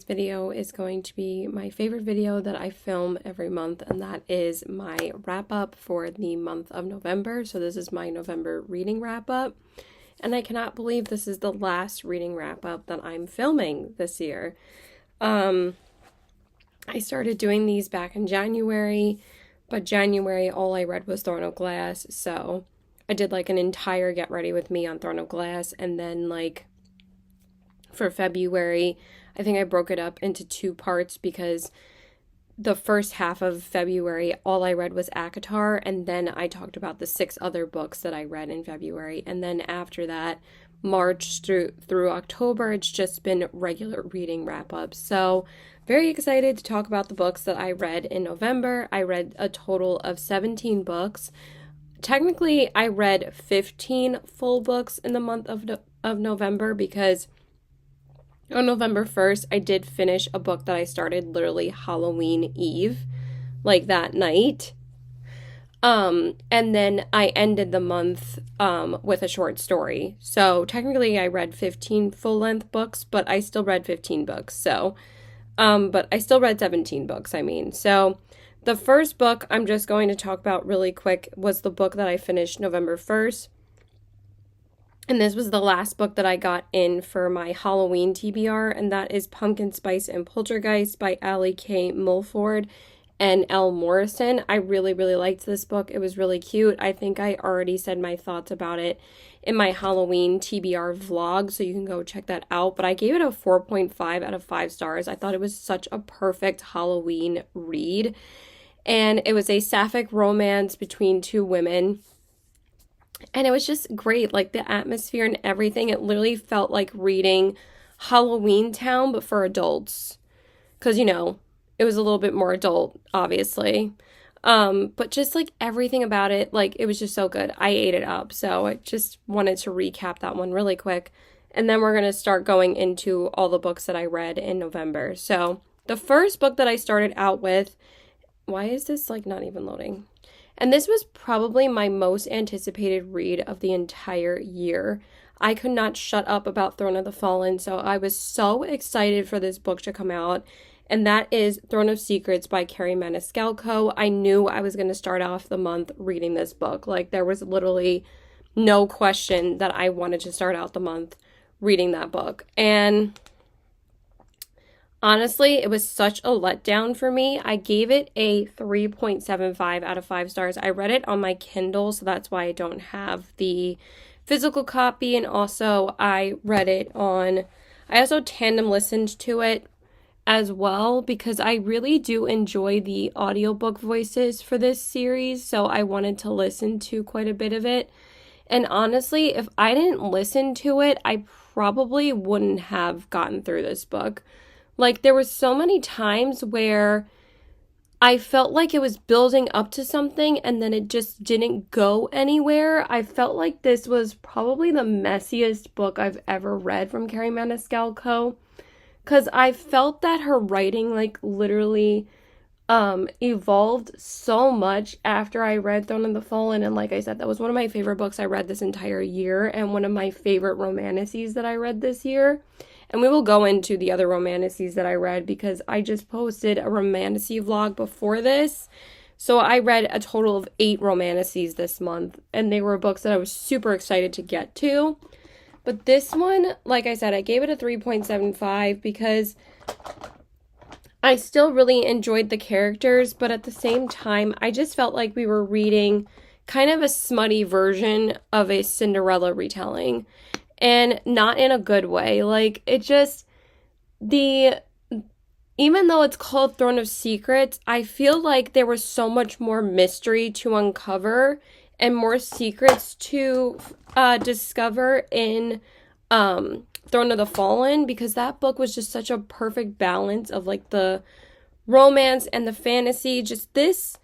video is going to be my favorite video that I film every month, and that is my wrap up for the month of November. So this is my November reading wrap up, and I cannot believe this is the last reading wrap up that I'm filming this year. I started doing these back in January, but January all I read was Throne of Glass, so I did like an entire get ready with me on Throne of Glass, and then like for February, I think I broke it up into 2 parts because the first half of February, all I read was ACOTAR, and then I talked about the 6 other books that I read in February, and then after that, March through October, it's just been regular reading wrap-ups. So very excited to talk about the books that I read in November. I read a total of 17 books. Technically, I read 15 full books in the month of November because on November 1st, I did finish a book that I started literally Halloween Eve, like that night. And then I ended the month with a short story. So technically I read 15 full-length books, but I still read 15 books. So, but I still read 17 books, I mean. So the first book I'm just going to talk about really quick was the book that I finished November 1st. And this was the last book that I got in for my Halloween TBR, and that is Pumpkin Spice and Poltergeist by Allie K. Mulford and Elle Morrison. I really, really liked this book. It was really cute. I think I already said my thoughts about it in my Halloween TBR vlog, so you can go check that out. But I gave it a 4.5 out of 5 stars. I thought it was such a perfect Halloween read. And it was a sapphic romance between 2 women. And it was just great, like the atmosphere and everything. It literally felt like reading Halloween Town, but for adults. Because, you know, it was a little bit more adult, obviously. But just like everything about it, like it was just so good. I ate it up. So I just wanted to recap that one really quick. And then we're going to start going into all the books that I read in November. So the first book that I started out with, why is this like not even loading? And this was probably my most anticipated read of the entire year. I could not shut up about Throne of the Fallen, so I was so excited for this book to come out. And that is Throne of Secrets by Kerri Maniscalco. I knew I was going to start off the month reading this book. Like, there was literally no question that I wanted to start out the month reading that book. And honestly, it was such a letdown for me. I gave it a 3.75 out of 5 stars. I read it on my Kindle, so that's why I don't have the physical copy. And also, I also tandem listened to it as well because I really do enjoy the audiobook voices for this series. So I wanted to listen to quite a bit of it. And honestly, if I didn't listen to it, I probably wouldn't have gotten through this book. Like, there were so many times where I felt like it was building up to something and then it just didn't go anywhere. I felt like this was probably the messiest book I've ever read from Kerri Maniscalco, because I felt that her writing, like, literally evolved so much after I read Throne of the Fallen. And like I said, that was one of my favorite books I read this entire year and one of my favorite romantasys that I read this year. And we will go into the other romantasys that I read because I just posted a romantasy vlog before this. So I read a total of 8 romantasys this month, and they were books that I was super excited to get to. But this one, like I said, I gave it a 3.75 because I still really enjoyed the characters, but at the same time, I just felt like we were reading kind of a smutty version of a Cinderella retelling. And not in a good way. Like, it just, even though it's called Throne of Secrets, I feel like there was so much more mystery to uncover and more secrets to discover in Throne of the Fallen, because that book was just such a perfect balance of like the romance and the fantasy. Just this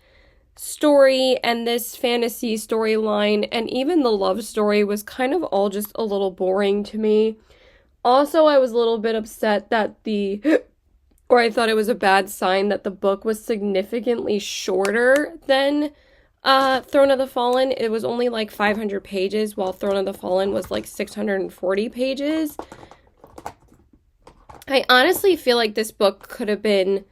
story and this fantasy storyline and even the love story was kind of all just a little boring to me. Also, I was a little bit upset that I thought it was a bad sign that the book was significantly shorter than Throne of the Fallen. It was only like 500 pages, while Throne of the Fallen was like 640 pages. I honestly feel like this book could have been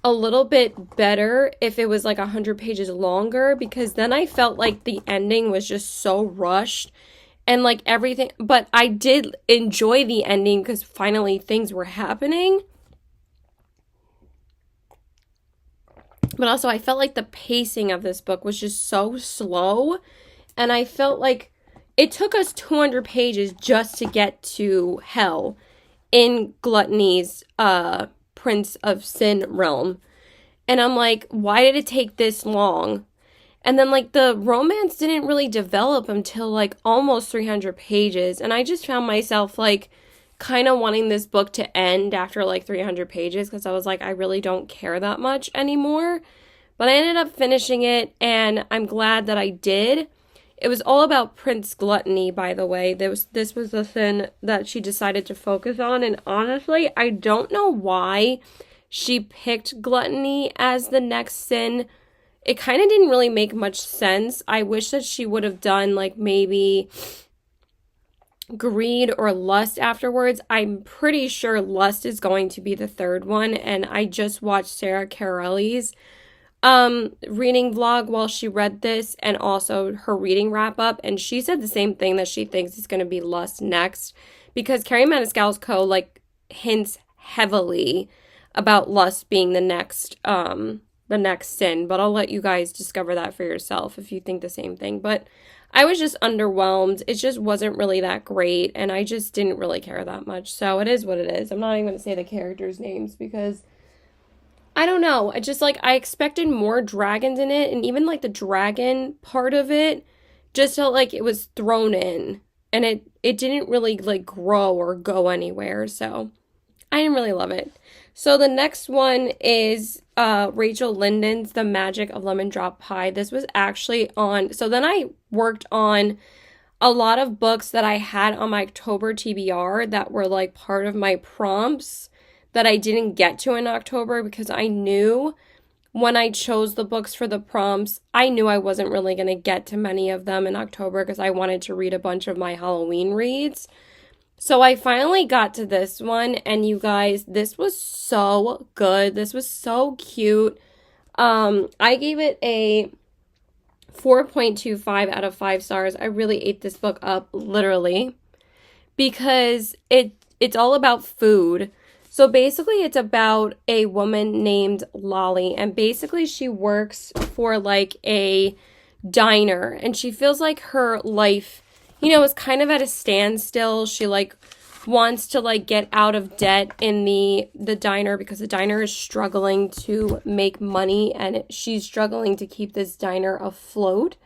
a little bit better if it was like 100 pages longer, because then I felt like the ending was just so rushed and like everything. But I did enjoy the ending because finally things were happening. But also, I felt like the pacing of this book was just so slow. And I felt like it took us 200 pages just to get to hell in Gluttony's Prince of Sin realm. And I'm like, why did it take this long? And then, like, the romance didn't really develop until, like, almost 300 pages. And I just found myself, like, kind of wanting this book to end after, like, 300 pages because I was like, I really don't care that much anymore. But I ended up finishing it, and I'm glad that I did. It was all about Prince Gluttony, by the way. This was the sin that she decided to focus on. And honestly, I don't know why she picked gluttony as the next sin. It kind of didn't really make much sense. I wish that she would have done like maybe greed or lust afterwards. I'm pretty sure lust is going to be the third one. And I just watched Sarah Carelli's reading vlog while she read this, and also her reading wrap up, and she said the same thing, that she thinks it's going to be lust next, because Carrie Maniscalco's like hints heavily about lust being the next sin, but I'll let you guys discover that for yourself if you think the same thing. But I was just underwhelmed. It just wasn't really that great, and I just didn't really care that much. So it is what it is. I'm not even going to say the characters' names because I don't know. I just like, I expected more dragons in it, and even like the dragon part of it just felt like it was thrown in, and it didn't really like grow or go anywhere. So I didn't really love it. So the next one is Rachel Linden's The Magic of Lemon Drop Pie. This was actually on, so then I worked on a lot of books that I had on my October TBR that were like part of my prompts that I didn't get to in October, because I knew when I chose the books for the prompts, I knew I wasn't really going to get to many of them in October because I wanted to read a bunch of my Halloween reads. So I finally got to this one, and you guys, this was so good. This was so cute. I gave it a 4.25 out of 5 stars. I really ate this book up, literally, because it's all about food. So basically, it's about a woman named Lolly, and basically she works for like a diner, and she feels like her life, is kind of at a standstill. She like wants to like get out of debt in the diner, because the diner is struggling to make money, and she's struggling to keep this diner afloat.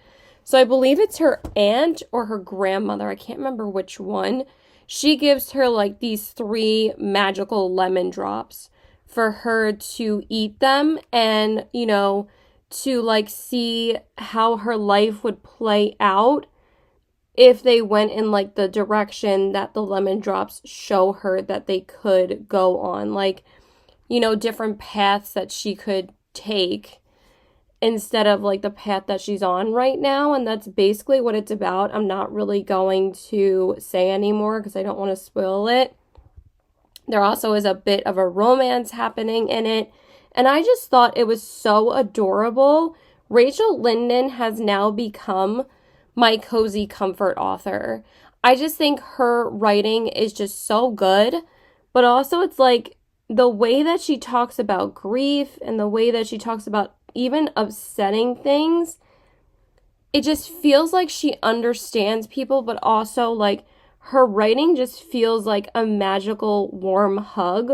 So I believe it's her aunt or her grandmother, I can't remember which one. She gives her like these 3 magical lemon drops for her to eat them, and, to like see how her life would play out if they went in like the direction that the lemon drops show her that they could go on, like, different paths that she could take instead of like the path that she's on right now. And that's basically what it's about. I'm not really going to say anymore because I don't want to spoil it. There also is a bit of a romance happening in it, and I just thought it was so adorable. Rachel Linden has now become my cozy comfort author. I just think her writing is just so good, but also it's like the way that she talks about grief and the way that she talks about even upsetting things, it just feels like she understands people, but also like her writing just feels like a magical warm hug.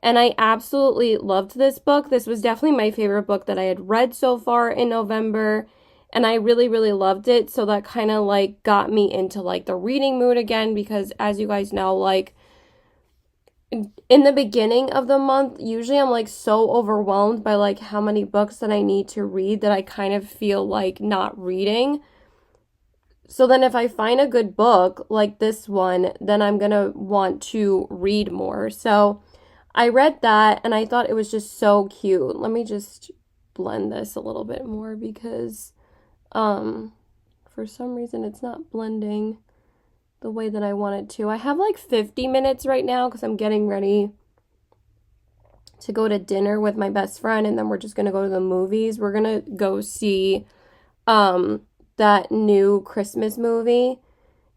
And I absolutely loved this book. This was definitely my favorite book that I had read so far in November, and I really, really loved it. So that kind of like got me into like the reading mood again, because as you guys know, like in the beginning of the month, usually I'm like so overwhelmed by like how many books that I need to read that I kind of feel like not reading. So then if I find a good book like this one, then I'm gonna want to read more. So I read that, and I thought it was just so cute. Let me just blend this a little bit more, because for some reason it's not blending the way that I want it to. I have like 50 minutes right now because I'm getting ready to go to dinner with my best friend, and then we're just gonna go to the movies. We're gonna go see that new Christmas movie.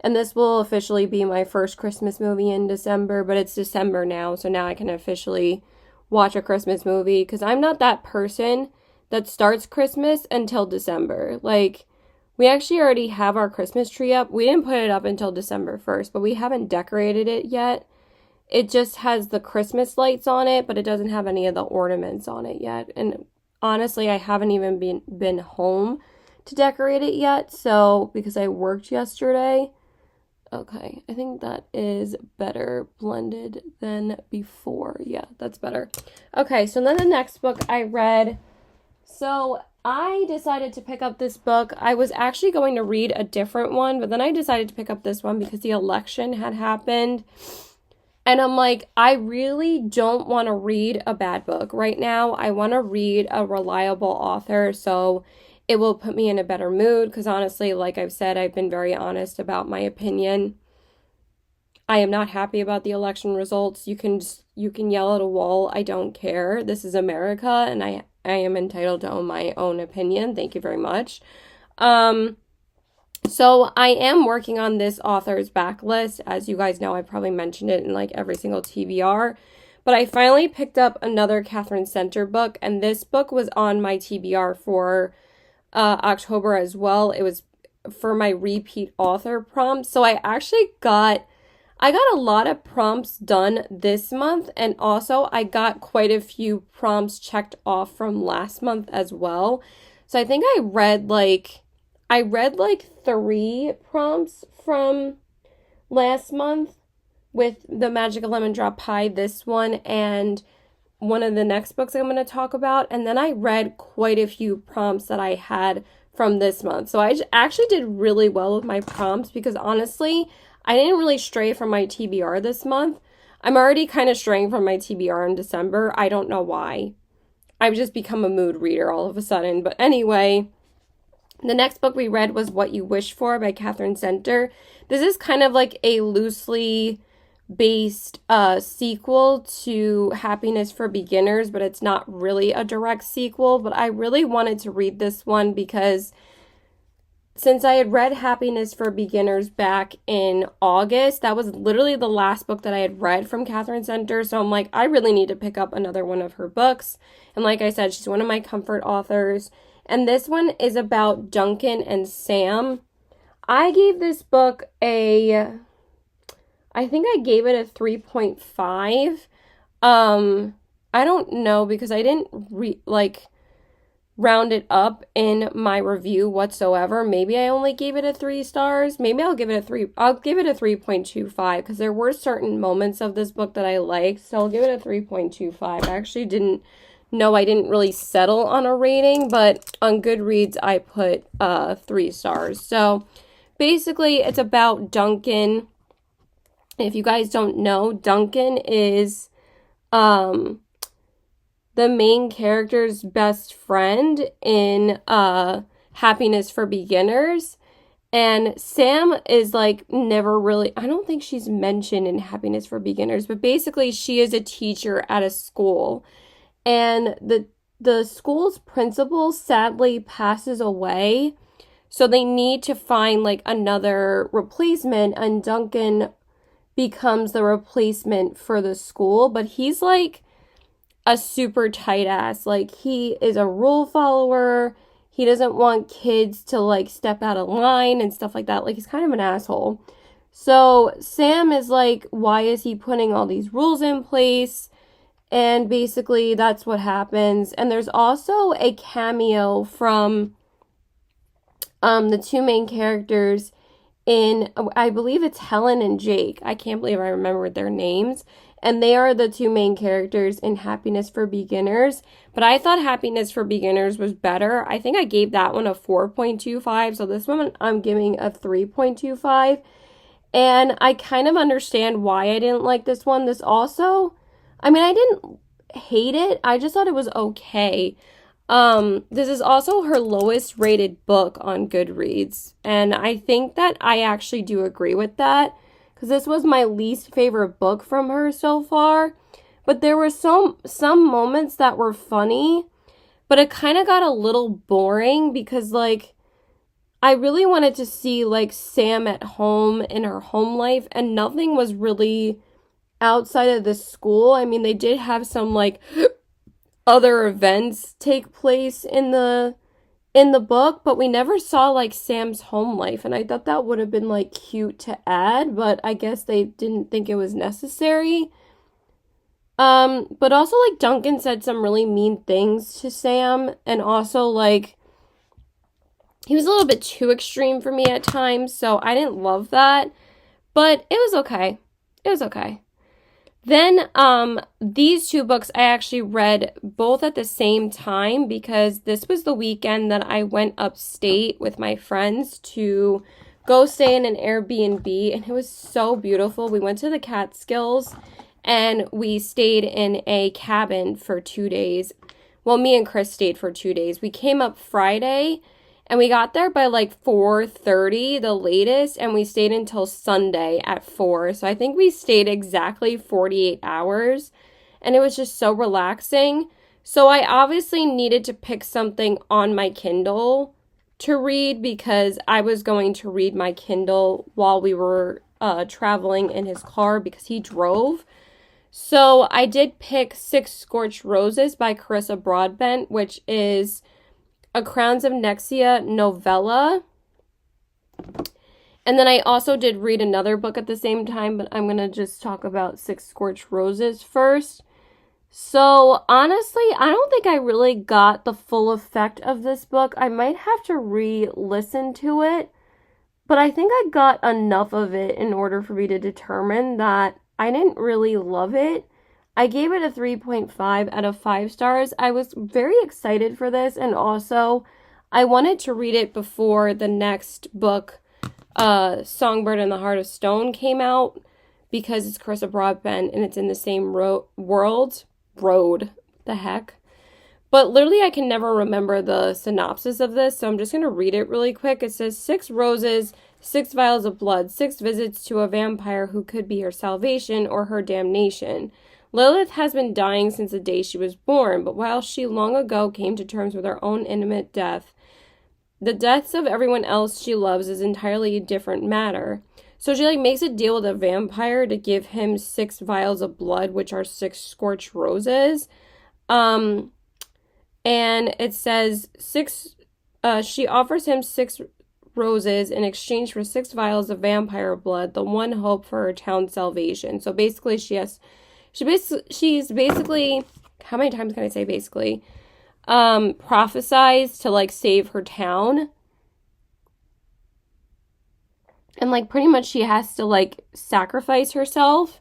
And this will officially be my first Christmas movie in December, but it's December now, so now I can officially watch a Christmas movie, because I'm not that person that starts Christmas until December. Like, we actually already have our Christmas tree up. We didn't put it up until December 1st, but we haven't decorated it yet. It just has the Christmas lights on it, but it doesn't have any of the ornaments on it yet. And honestly, I haven't even been home to decorate it yet, so because I worked yesterday. Okay, I think that is better blended than before. Yeah, that's better. Okay, so then the next book I read. So I decided to pick up this book. I was actually going to read a different one, but then I decided to pick up this one because the election had happened. And I'm like, I really don't want to read a bad book right now. I want to read a reliable author, so it will put me in a better mood, because honestly, like I've said, I've been very honest about my opinion. I am not happy about the election results. You can yell at a wall. I don't care. This is America, and I am entitled to own my own opinion. Thank you very much. So I am working on this author's backlist. As you guys know, I probably mentioned it in like every single TBR. But I finally picked up another Catherine Center book, and this book was on my TBR for October as well. It was for my repeat author prompts. So I got a lot of prompts done this month, and also I got quite a few prompts checked off from last month as well. So I think I read like 3 prompts from last month with the Magical Lemon Drop Pie, this one, and one of the next books I'm going to talk about. And then I read quite a few prompts that I had from this month. So I actually did really well with my prompts, because honestly, I didn't really stray from my TBR this month. I'm already kind of straying from my TBR in December. I don't know why. I've just become a mood reader all of a sudden. But anyway, the next book we read was What You Wish For by Catherine Center. This is kind of like a loosely based sequel to Happiness for Beginners, but it's not really a direct sequel. But I really wanted to read this one because since I had read Happiness for Beginners back in August, that was literally the last book that I had read from Catherine Center. So I'm like, I really need to pick up another one of her books. And like I said, she's one of my comfort authors. And this one is about Duncan and Sam. I gave this book I think I gave it a 3.5. I don't know, because I didn't round it up in my review whatsoever. Maybe I only gave it a 3 stars. Maybe I'll give it a 3. I'll give it a 3.25, because there were certain moments of this book that I liked. So I'll give it a 3.25. I actually didn't really settle on a rating, but on Goodreads I put 3 stars. So basically it's about Duncan. If you guys don't know, Duncan is the main character's best friend in Happiness for Beginners. And Sam is like never really, I don't think she's mentioned in Happiness for Beginners, but basically she is a teacher at a school. And the school's principal sadly passes away. So they need to find like another replacement, and Duncan becomes the replacement for the school, but he's like a super tight ass. Like, he is a rule follower. He doesn't want kids to like step out of line and stuff like that. Like, he's kind of an asshole. So Sam is like, why is he putting all these rules in place? And basically that's what happens. And there's also a cameo from the 2 main characters in, I believe it's Helen and Jake. I can't believe I remembered their names. And they are the 2 main characters in Happiness for Beginners. But I thought Happiness for Beginners was better. I think I gave that one a 4.25. So this one I'm giving a 3.25. And I kind of understand why I didn't like this one. This also, I mean, I didn't hate it. I just thought it was okay. This is also her lowest rated book on Goodreads, and I think that I actually do agree with that, because this was my least favorite book from her so far. but there were some moments that were funny, but it kind of got a little boring because, like, I really wanted to see, like, Sam at home in her home life, and nothing was really outside of the school. I mean, they did have some, like, other events take place in the book, but we never saw, like, Sam's home life, and I thought that would have been, like, cute to add, but I guess they didn't think it was necessary. But also, like, Duncan said some really mean things to Sam, and also, like, he was a little bit too extreme for me at times, so I didn't love that, but it was okay. It was okay. Then, these two books I actually read both at the same time because this was the weekend that I went upstate with my friends to go stay in an Airbnb, and it was so beautiful. We went to the Catskills, and we stayed in a cabin for 2 days. Well, me and Chris stayed for 2 days. We came up Friday, and we got there by like 4:30, the latest, and we stayed until Sunday at 4. So I think we stayed exactly 48 hours, and it was just so relaxing. So I obviously needed to pick something on my Kindle to read because I was going to read my Kindle while we were traveling in his car because he drove. So I did pick 6 Scorched Roses by Carissa Broadbent, which is a Crowns of Nexia novella. And then I also did read another book at the same time, but I'm going to just talk about 6 Scorched Roses first. So honestly, I don't think I really got the full effect of this book. I might have to re-listen to it, but I think I got enough of it in order for me to determine that I didn't really love it. I gave it a 3.5 out of 5 stars. I was very excited for this, and also I wanted to read it before the next book, Songbird and the Heart of Stone, came out because it's Carissa Broadbent and it's in the same road. The heck? But literally I can never remember the synopsis of this, so I'm just going to read it really quick. It says, 6 roses, 6 vials of blood, 6 visits to a vampire who could be her salvation or her damnation. Lilith has been dying since the day she was born, but while she long ago came to terms with her own intimate death, the deaths of everyone else she loves is entirely a different matter. So she, like, makes a deal with a vampire to give him 6 vials of blood, which are 6 Scorched Roses. And it says she offers him 6 roses in exchange for 6 vials of vampire blood, the one hope for her town's salvation. So basically she's basically, how many times can I say basically, prophesized to, like, save her town. And, like, pretty much she has to, like, sacrifice herself.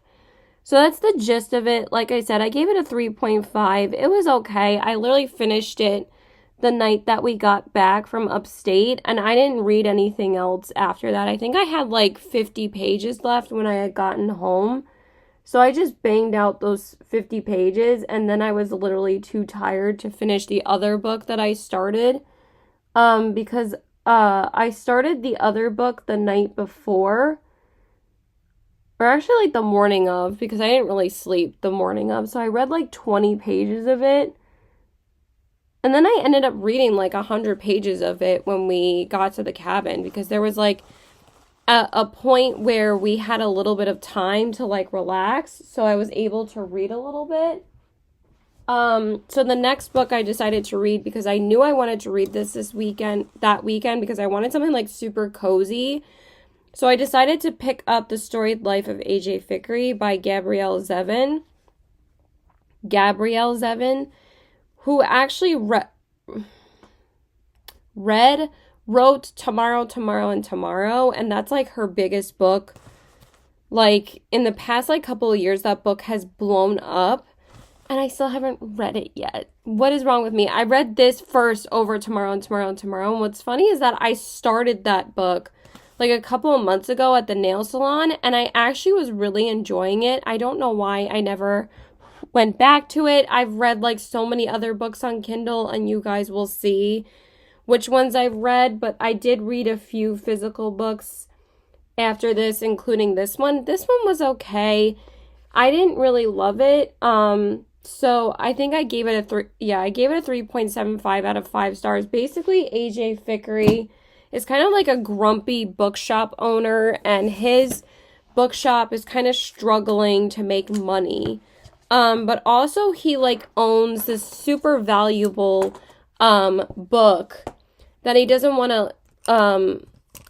So that's the gist of it. Like I said, I gave it a 3.5. It was okay. I literally finished it the night that we got back from upstate, and I didn't read anything else after that. I think I had, like, 50 pages left when I had gotten home. So I just banged out those 50 pages, and then I was literally too tired to finish the other book that I started. Because I started the other book the night before, or actually, like, the morning of, because I didn't really sleep the morning of. So I read, like, 20 pages of it. And then I ended up reading, like, 100 pages of it when we got to the cabin, because there was, like, a point where we had a little bit of time to, like, relax, so I was able to read a little bit. So the next book I decided to read, because I knew I wanted to read that weekend, because I wanted something, like, super cozy. So I decided to pick up The Storied Life of A.J. Fikry by Gabrielle Zevin, who actually wrote Tomorrow, Tomorrow, and Tomorrow, and that's, like, her biggest book. Like, in the past, like, couple of years, that book has blown up, and I still haven't read it yet. What is wrong with me? I read this first over Tomorrow and Tomorrow and Tomorrow, and what's funny is that I started that book, like, a couple of months ago at the nail salon, and I actually was really enjoying it. I don't know why I never went back to it. I've read, like, so many other books on Kindle, and you guys will see which ones I've read, but I did read a few physical books after this, including this one. This one was okay. I didn't really love it. So I think I gave it a 3. Yeah, I gave it a 3.75 out of 5 stars. Basically, AJ Fickery is kind of like a grumpy bookshop owner, and his bookshop is kind of struggling to make money. But also he like owns this super valuable book that he doesn't want to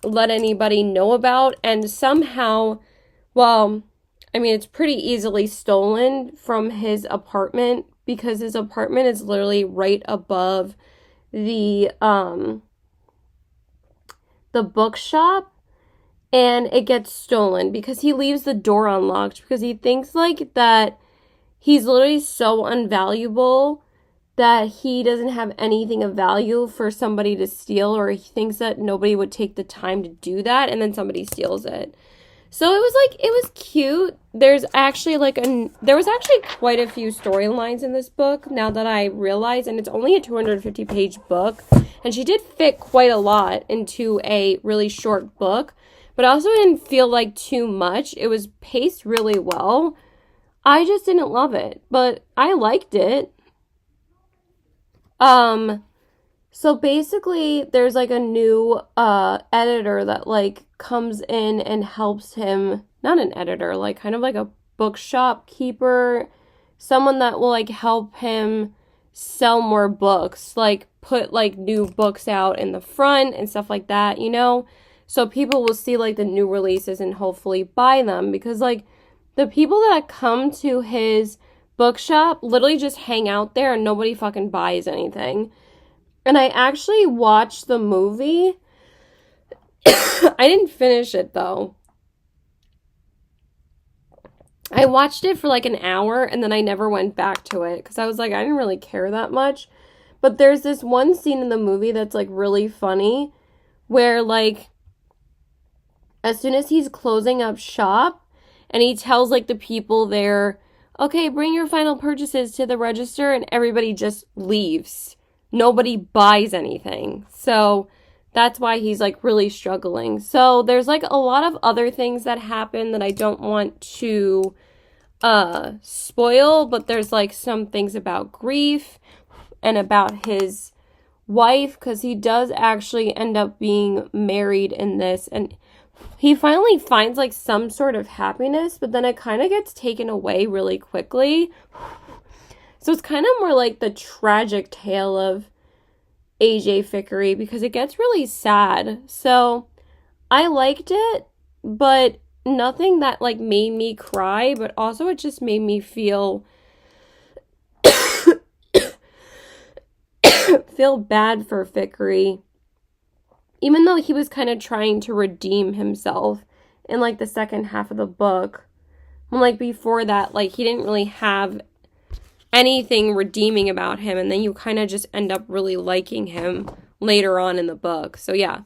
let anybody know about, and somehow, well, I mean, it's pretty easily stolen from his apartment, because his apartment is literally right above the bookshop, and it gets stolen because he leaves the door unlocked because he thinks like that he's literally so unvaluable that he doesn't have anything of value for somebody to steal, or he thinks that nobody would take the time to do that, and then somebody steals it. So it was cute. There was actually quite a few storylines in this book, now that I realize, and it's only a 250-page book, and she did fit quite a lot into a really short book, but I also didn't feel like too much. It was paced really well. I just didn't love it, but I liked it. So basically there's like a new editor that like comes in and helps him, not an editor, like kind of like a bookshop keeper, someone that will like help him sell more books, like put like new books out in the front and stuff like that, you know? So people will see like the new releases and hopefully buy them, because like the people that come to his bookshop literally just hang out there and nobody fucking buys anything. And I actually watched the movie. I didn't finish it though. I watched it for like an hour and then I never went back to it because I was like, I didn't really care that much. But there's this one scene in the movie that's like really funny where like as soon as he's closing up shop and he tells like the people there, okay, bring your final purchases to the register, and everybody just leaves. Nobody buys anything. So that's why he's like really struggling. So there's like a lot of other things that happen that I don't want to spoil, but there's like some things about grief and about his wife, because he does actually end up being married in this, and he finally finds like some sort of happiness, but then it kind of gets taken away really quickly. So it's kind of more like the tragic tale of AJ Fickery, because it gets really sad. So I liked it, but nothing that like made me cry, but also it just made me feel feel bad for Fickery, even though he was kind of trying to redeem himself in like the second half of the book. And like before that, like he didn't really have anything redeeming about him, and then you kind of just end up really liking him later on in the book. So yeah,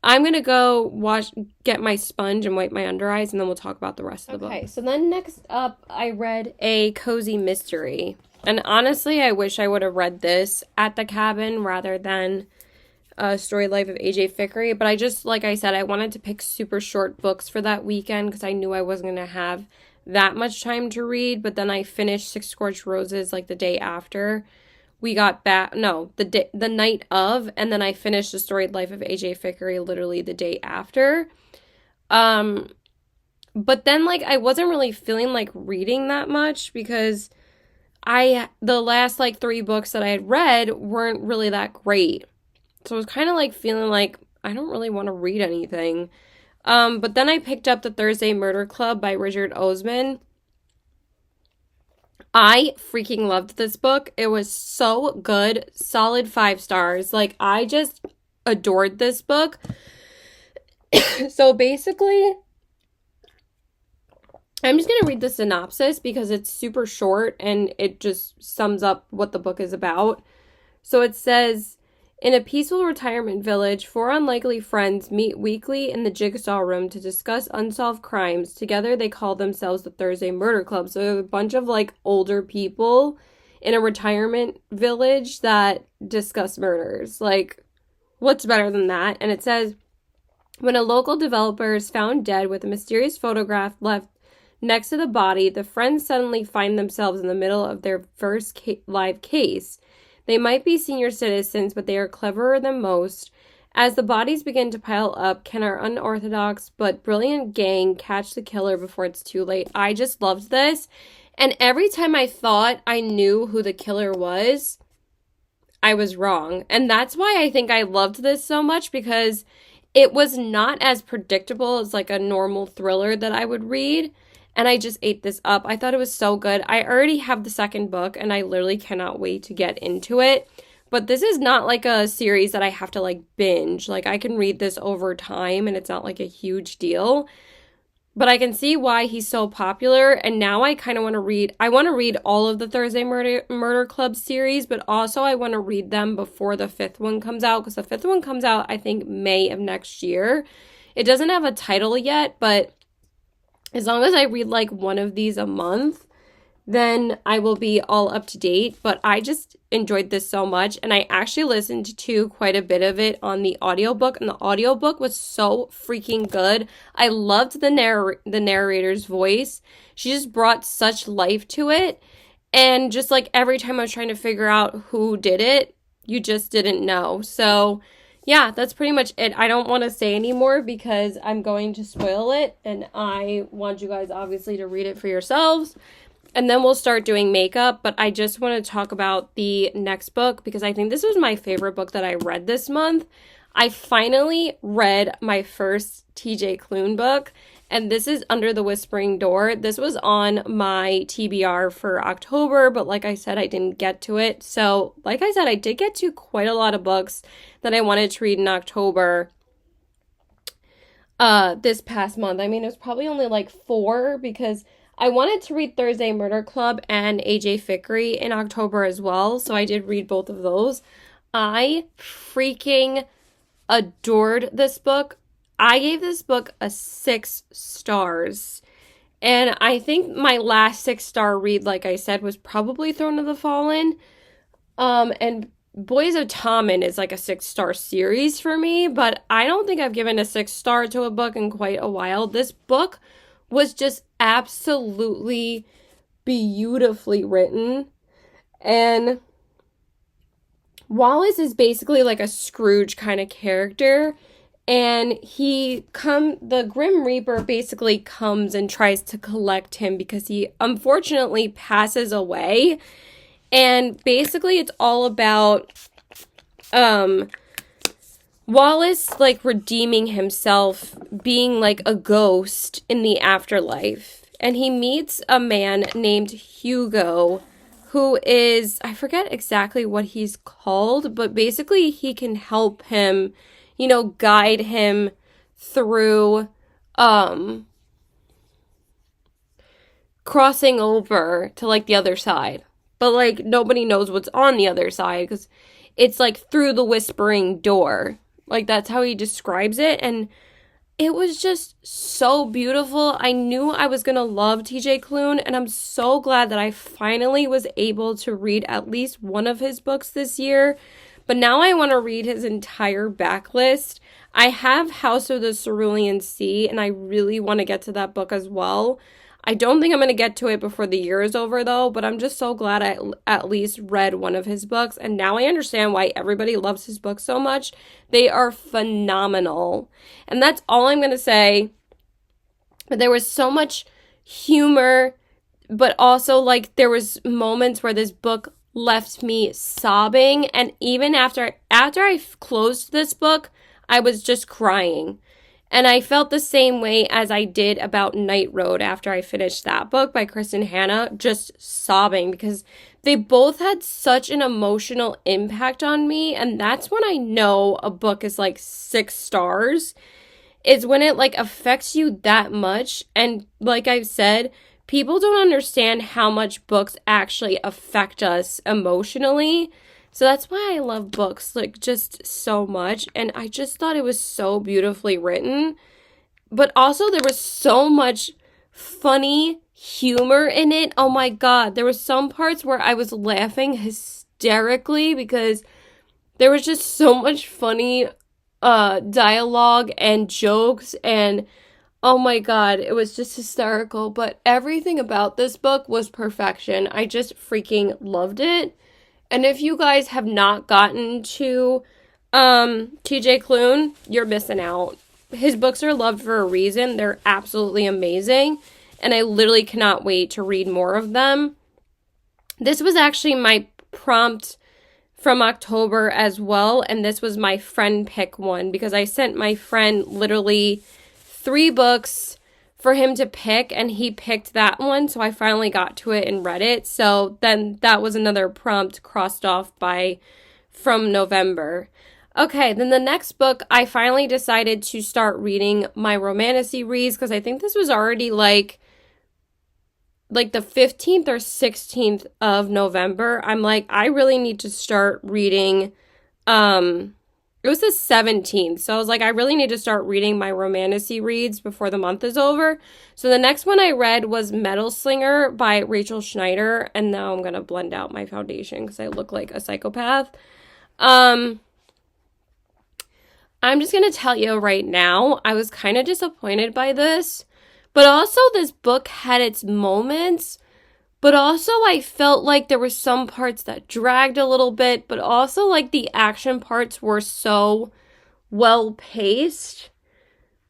I'm gonna go get my sponge and wipe my under eyes, and then we'll talk about the rest of the book. Okay, so then next up, I read A Cozy Mystery, and honestly, I wish I would have read this at the cabin rather than Story Life of AJ Fickery, but I just, like I said, I wanted to pick super short books for that weekend because I knew I wasn't gonna have that much time to read. But then I finished Six Scorched Roses like the day after we got back, the night of, and then I finished The Storied Life of AJ Fickery literally the day after. But then like I wasn't really feeling like reading that much because the last like 3 books that I had read weren't really that great. So I was kind of like feeling like I don't really want to read anything. But then I picked up The Thursday Murder Club by Richard Osman. I freaking loved this book. It was so good. Solid 5 stars. Like, I just adored this book. So basically, I'm just going to read the synopsis because it's super short and it just sums up what the book is about. So it says, in a peaceful retirement village, 4 unlikely friends meet weekly in the Jigsaw Room to discuss unsolved crimes. Together, they call themselves the Thursday Murder Club. So there's a bunch of, like, older people in a retirement village that discuss murders. Like, what's better than that? And it says, when a local developer is found dead with a mysterious photograph left next to the body, the friends suddenly find themselves in the middle of their first live case. They might be senior citizens, but they are cleverer than most. As the bodies begin to pile up, can our unorthodox but brilliant gang catch the killer before it's too late? I just loved this. And every time I thought I knew who the killer was, I was wrong. And that's why I think I loved this so much, because it was not as predictable as like a normal thriller that I would read. And I just ate this up. I thought it was so good. I already have the second book and I literally cannot wait to get into it. But this is not like a series that I have to like binge. Like I can read this over time and it's not like a huge deal. But I can see why he's so popular, and now I kind of want to read, I want to read all of the Thursday Murder Club series, but also I want to read them before the 5th one comes out, because the 5th one comes out, I think, May of next year. It doesn't have a title yet, but as long as I read like one of these a month, then I will be all up to date. But I just enjoyed this so much, and I actually listened to quite a bit of it on the audiobook, and the audiobook was so freaking good. I loved the narrator's voice. She just brought such life to it, and just like every time I was trying to figure out who did it, you just didn't know. So yeah, that's pretty much it. I don't want to say anymore because I'm going to spoil it, and I want you guys obviously to read it for yourselves. And then we'll start doing makeup, but I just want to talk about the next book because I think this was my favorite book that I read this month. I finally read my first TJ Klune book, and this is Under the Whispering Door. This was on my TBR for October, but like I said, I didn't get to it. So, like I said, I did get to quite a lot of books that I wanted to read in October this past month. I mean, it was probably only like 4 because I wanted to read Thursday Murder Club and AJ Fickery in October as well, so I did read both of those. I freaking adored this book. I gave this book a 6 stars. And I think my last 6-star read, like I said, was probably Throne of the Fallen. And Boys of Tommen is like a 6-star series for me, but I don't think I've given a 6-star to a book in quite a while. This book was just absolutely beautifully written. And Wallace is basically like a Scrooge kind of character. And the Grim Reaper basically comes and tries to collect him because he unfortunately passes away. And basically it's all about Wallace, like, redeeming himself, being, like, a ghost in the afterlife. And he meets a man named Hugo, who is, I forget exactly what he's called, but basically he can help him, guide him through, crossing over to, like, the other side. But, like, nobody knows what's on the other side, because it's, like, through the whispering door. Like, that's how he describes it, and it was just so beautiful. I knew I was going to love TJ Klune, and I'm so glad that I finally was able to read at least one of his books this year. But now I want to read his entire backlist. I have House of the Cerulean Sea, and I really want to get to that book as well. I don't think I'm going to get to it before the year is over, though, but I'm just so glad I at least read one of his books, and now I understand why everybody loves his books so much. They are phenomenal, and that's all I'm going to say. But there was so much humor, but also, like, there was moments where this book left me sobbing, and even after I closed this book, I was just crying. And I felt the same way as I did about Night Road after I finished that book by Kristen Hanna, just sobbing because they both had such an emotional impact on me. And that's when I know a book is like 6 stars, is when it like affects you that much. And like I've said, people don't understand how much books actually affect us emotionally. So that's why I love books, like, just so much. And I just thought it was so beautifully written. But also there was so much funny humor in it. Oh my God. There were some parts where I was laughing hysterically because there was just so much funny dialogue and jokes. And Oh my God, it was just hysterical. But everything about this book was perfection. I just freaking loved it. And if you guys have not gotten to TJ Klune, you're missing out. His books are loved for a reason. They're absolutely amazing. And I literally cannot wait to read more of them. This was actually my prompt from October as well. And this was my friend pick one because I sent my friend literally 3 books for him to pick, and he picked that one, so I finally got to it and read it. So then that was another prompt crossed off from November. Okay, then the next book, I finally decided to start reading my Romantasy reads, because I think this was already like the 15th or 16th of November. I'm like, I really need to start reading, it was the 17th. So I was like, I really need to start reading my Romantasy reads before the month is over. So the next one I read was Metal Slinger by Rachel Schneider. And now I'm going to blend out my foundation because I look like a psychopath. I'm just going to tell you right now, I was kind of disappointed by this. But also this book had its moments. But also I felt like there were some parts that dragged a little bit. But also like the action parts were so well paced.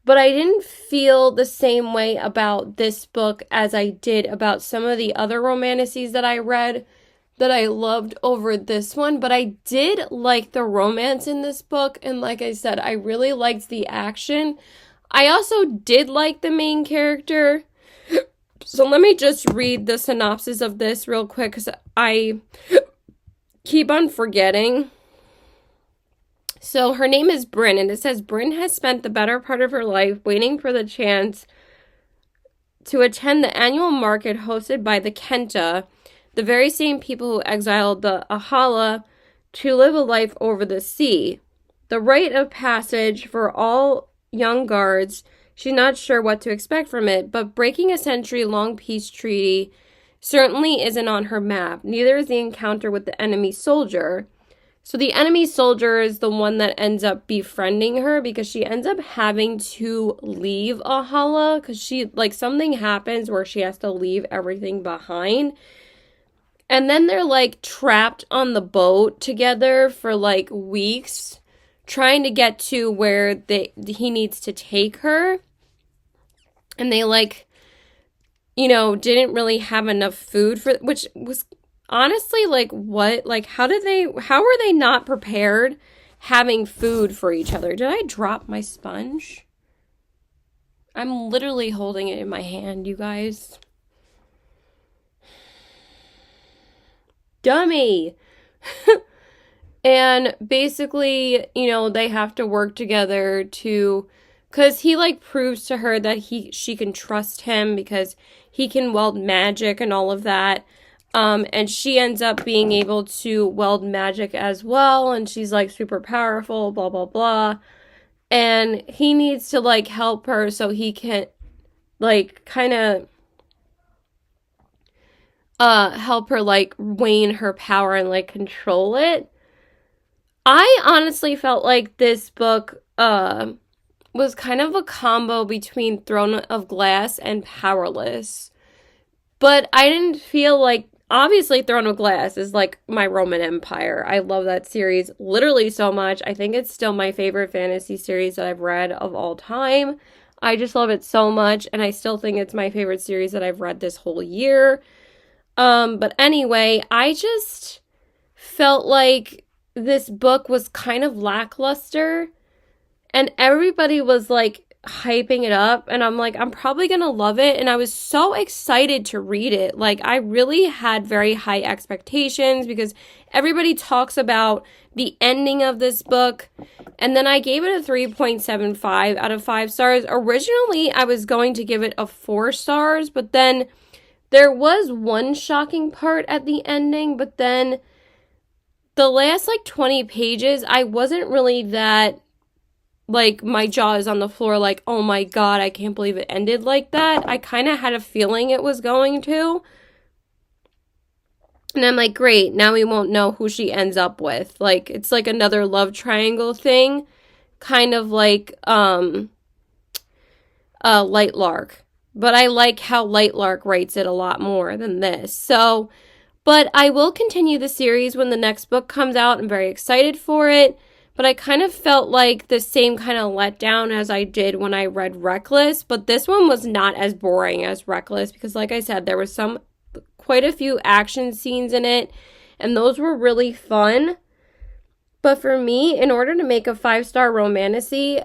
But I didn't feel the same way about this book as I did about some of the other Romantasies that I read that I loved over this one. But I did like the romance in this book. And like I said, I really liked the action. I also did like the main character. So let me just read the synopsis of this real quick because I keep on forgetting. So her name is Bryn, and it says Bryn has spent the better part of her life waiting for the chance to attend the annual market hosted by the Kenta, the very same people who exiled the Ahala to live a life over the sea. The rite of passage for all young guards. She's not sure what to expect from it, but breaking a century-long peace treaty certainly isn't on her map. Neither is the encounter with the enemy soldier. So the enemy soldier is the one that ends up befriending her because she ends up having to leave Ahala because something happens where she has to leave everything behind. And then they're like trapped on the boat together for like weeks, trying to get to where he needs to take her. And they didn't really have enough food which was honestly what? How were they not prepared having food for each other? Did I drop my sponge? I'm literally holding it in my hand, you guys. Dummy. And basically, they have to work together because he proves to her that she can trust him because he can weld magic and all of that. And she ends up being able to weld magic as well, and she's super powerful, blah blah blah. And he needs to help her so he can kind of help her wane her power and control it. I honestly felt like this book was kind of a combo between Throne of Glass and Powerless. But I didn't feel obviously Throne of Glass is my Roman Empire. I love that series literally so much. I think it's still my favorite fantasy series that I've read of all time. I just love it so much, and I still think it's my favorite series that I've read this whole year. But anyway, I just felt like this book was kind of lackluster, and everybody was hyping it up, and I'm I'm probably gonna love it, and I was so excited to read it. I really had very high expectations because everybody talks about the ending of this book, and then I gave it a 3.75 out of 5 stars. Originally, I was going to give it a 4 stars, but then there was one shocking part at the ending, but then the last 20 pages, I wasn't really that my jaw is on the floor oh my god, I can't believe it ended like that. I kind of had a feeling it was going to. And I'm great, now we won't know who she ends up with. It's another love triangle thing. Kind of Light Lark. But I like how Light Lark writes it a lot more than this. So, but I will continue the series when the next book comes out. I'm very excited for it. But I kind of felt like the same kind of letdown as I did when I read Reckless. But this one was not as boring as Reckless because, like I said, there was quite a few action scenes in it. And those were really fun. But for me, in order to make a 5-star romantasy,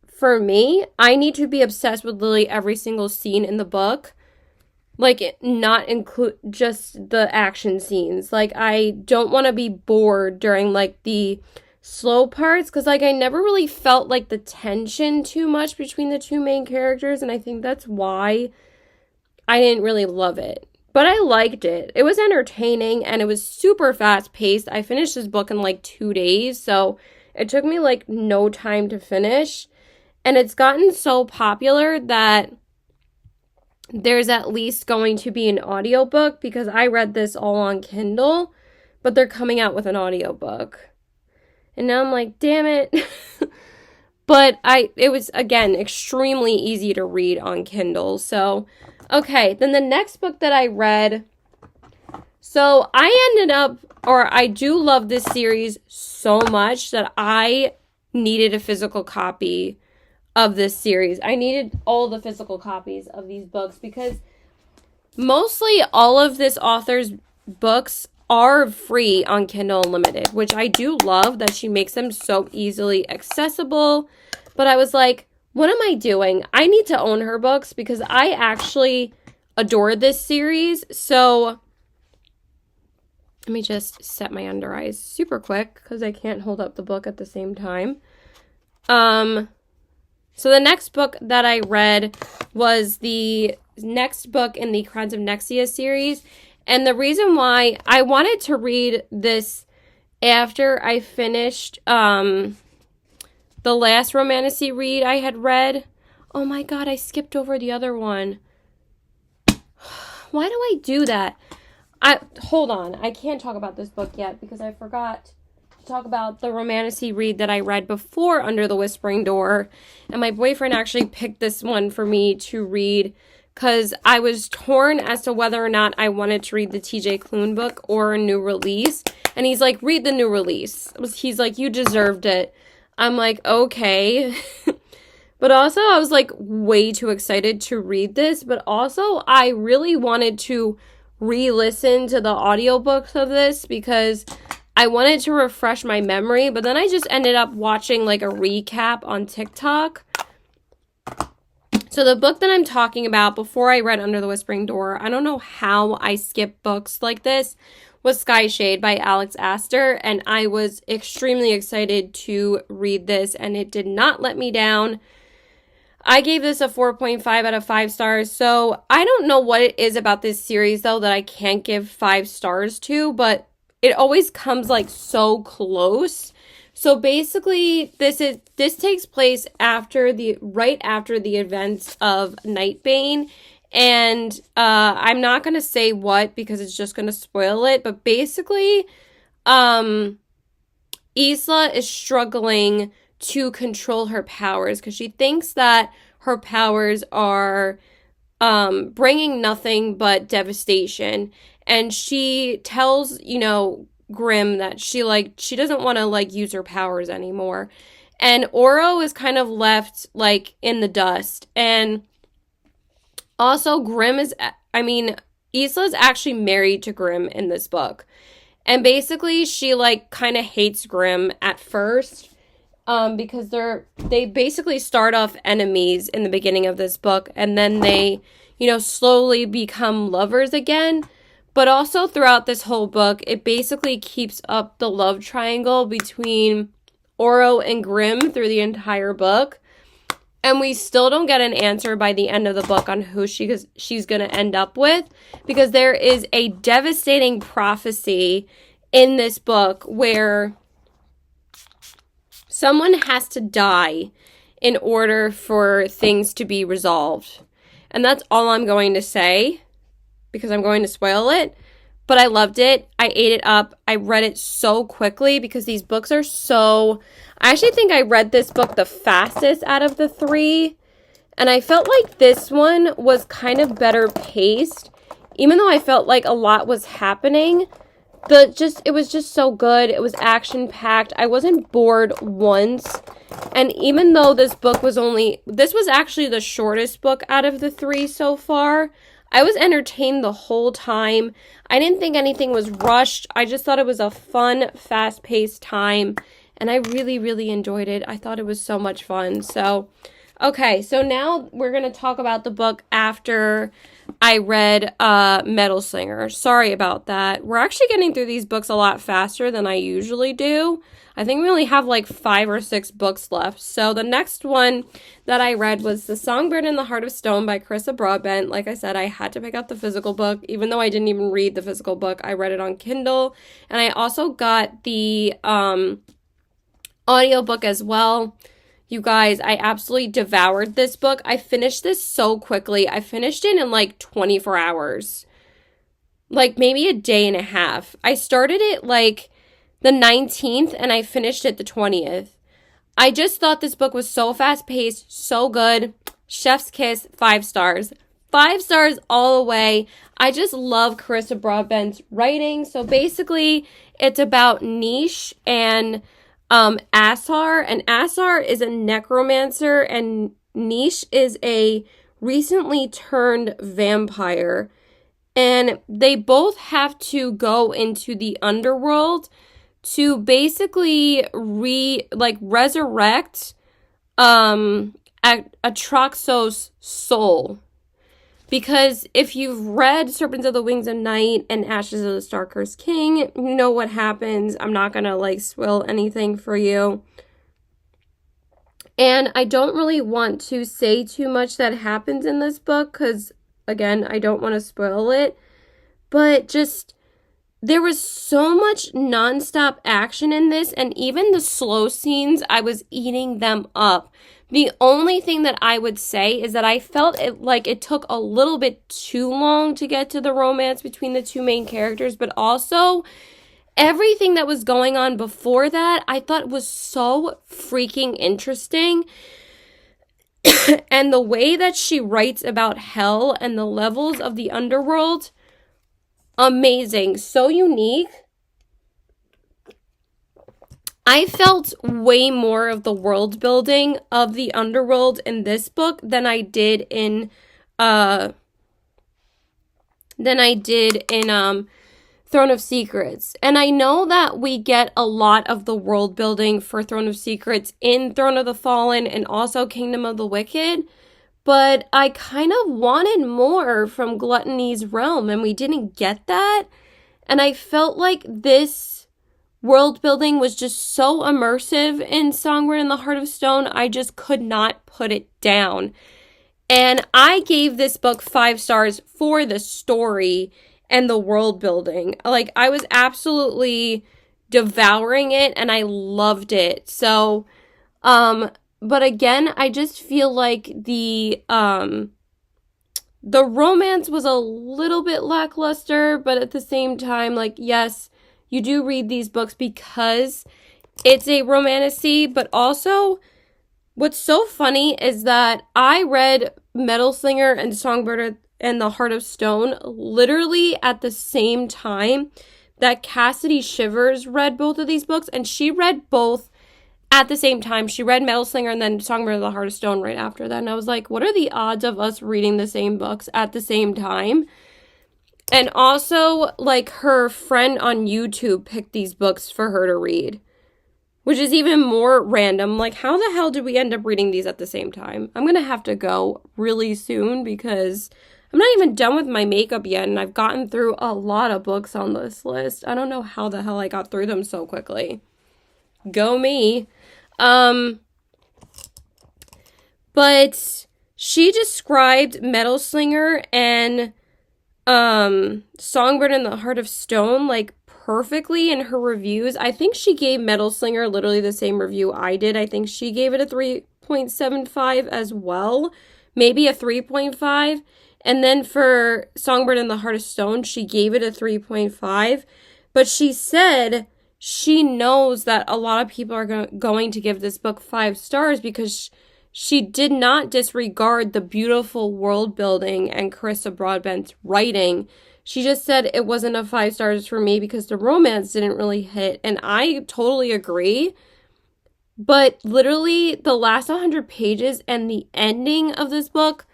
for me, I need to be obsessed with literally every single scene in the book. Like, not include just the action scenes. Like, I don't want to be bored during, like, the slow parts. Because, like, I never really felt, like, the tension too much between the two main characters. And I think that's why I didn't really love it. But I liked it. It was entertaining and it was super fast paced. I finished this book in, like, 2 days. So, it took me, like, no time to finish. And it's gotten so popular that there's at least going to be an audiobook because I read this all on Kindle, but they're coming out with an audiobook. And now I'm like, damn it. But it was, again, extremely easy to read on Kindle. So, okay, then the next book that I read. So I do love this series so much that I needed a physical copy of this series. I needed all the physical copies of these books because mostly all of this author's books are free on Kindle Unlimited, which I do love that she makes them so easily accessible. But I was like, what am I doing? I need to own her books because I actually adore this series. So let me just set my under eyes super quick because I can't hold up the book at the same time. So the next book that I read was the next book in the Crimes of Nexia series. And the reason why I wanted to read this after I finished the last Romantasy read I had read. Oh my god, I skipped over the other one. Why do I do that? Hold on. I can't talk about this book yet because I forgot talk about the Romantasy read that I read before Under the Whispering Door, and my boyfriend actually picked this one for me to read because I was torn as to whether or not I wanted to read the TJ Klune book or a new release, and he's like, read the new release. He's like, you deserved it. I'm like, okay. But also I was like way too excited to read this, but also I really wanted to re-listen to the audiobooks of this because I wanted to refresh my memory, but then I just ended up watching like a recap on TikTok. So the book that I'm talking about before I read Under the Whispering Door, I don't know how I skip books like this, was Sky Shade by Alex Astor, and I was extremely excited to read this, and it did not let me down. I gave this a 4.5 out of 5 stars, so I don't know what it is about this series, though, that I can't give 5 stars to, but it always comes like so close. So basically, this takes place right after the events of Nightbane, and I'm not gonna say what because it's just gonna spoil it. But basically, Isla is struggling to control her powers because she thinks that her powers are bringing nothing but devastation. And she tells, Grimm that she doesn't want to, use her powers anymore. And Oro is kind of left, in the dust. And also Isla is actually married to Grimm in this book. And basically, she, kind of hates Grimm at first. Because they basically start off enemies in the beginning of this book. And then they, slowly become lovers again. But also throughout this whole book, it basically keeps up the love triangle between Oro and Grimm through the entire book. And we still don't get an answer by the end of the book on who she's going to end up with. Because there is a devastating prophecy in this book where someone has to die in order for things to be resolved. And that's all I'm going to say, because I'm going to spoil it. But I loved it. I ate it up. I read it so quickly because these books are so... I actually think I read this book the fastest out of the 3. And I felt like this one was kind of better paced, even though I felt like a lot was happening. It was just so good. It was action-packed. I wasn't bored once. And even though this was actually the shortest book out of the 3 so far, I was entertained the whole time. I didn't think anything was rushed. I just thought it was a fun, fast-paced time. And I really, really enjoyed it. I thought it was so much fun. So, okay, so now we're going to talk about the book after I read Metal Slinger. Sorry about that. We're actually getting through these books a lot faster than I usually do. I think we only have like 5 or 6 books left. So the next one that I read was The Songbird in the Heart of Stone by Carissa Broadbent. Like I said, I had to pick up the physical book. Even though I didn't even read the physical book, I read it on Kindle. And I also got the audiobook as well. You guys, I absolutely devoured this book. I finished this so quickly. I finished it in like 24 hours. Like maybe a day and a half. I started it like the 19th and I finished it the 20th. I just thought this book was so fast-paced, so good. Chef's kiss, 5 stars. 5 stars all the way. I just love Carissa Broadbent's writing. So basically, it's about Niche and Asar, and Asar is a necromancer, and Niche is a recently turned vampire, and they both have to go into the underworld to basically resurrect Atraxos' soul. Because if you've read Serpents of the Wings of Night and Ashes of the Star-Cursed King, you know what happens. I'm not going to, like, spoil anything for you. And I don't really want to say too much that happens in this book because, again, I don't want to spoil it. But just, there was so much nonstop action in this, and even the slow scenes, I was eating them up. The only thing that I would say is that I felt it took a little bit too long to get to the romance between the 2 main characters, but also everything that was going on before that, I thought was so freaking interesting. And the way that she writes about hell and the levels of the underworld, amazing, so unique. I felt way more of the world building of the underworld in this book than I did in Throne of Secrets. And I know that we get a lot of the world building for Throne of Secrets in Throne of the Fallen and also Kingdom of the Wicked, but I kind of wanted more from Gluttony's Realm, and we didn't get that. And I felt like this world building was just so immersive in Songbird in the Heart of Stone, I just could not put it down. And I gave this book 5 stars for the story and the world building. Like, I was absolutely devouring it and I loved it. So, but again, I just feel like the romance was a little bit lackluster, but at the same time, like, yes, you do read these books because it's a romantasy, but also what's so funny is that I read Metal Slinger and Songbird and the Heart of Stone literally at the same time that Cassidy Shivers read both of these books, and she read both at the same time. She read Metal Slinger and then Songbird of the Heart of Stone right after that, and I was like, what are the odds of us reading the same books at the same time? And also, like, her friend on YouTube picked these books for her to read, which is even more random. Like, how the hell did we end up reading these at the same time? I'm going to have to go really soon because I'm not even done with my makeup yet, and I've gotten through a lot of books on this list. I don't know how the hell I got through them so quickly. Go me. But she described Metal Slinger and Songbird in the Heart of Stone like perfectly in her reviews. I think she gave Metal Slinger literally the same review I did. I think she gave it a 3.75 as well, maybe a 3.5. And then for Songbird in the Heart of Stone, she gave it a 3.5. But she said she knows that a lot of people are going to give this book 5 stars because she did not disregard the beautiful world building and Carissa Broadbent's writing. She just said it wasn't a 5 stars for me because the romance didn't really hit. And I totally agree. But literally the last 100 pages and the ending of this book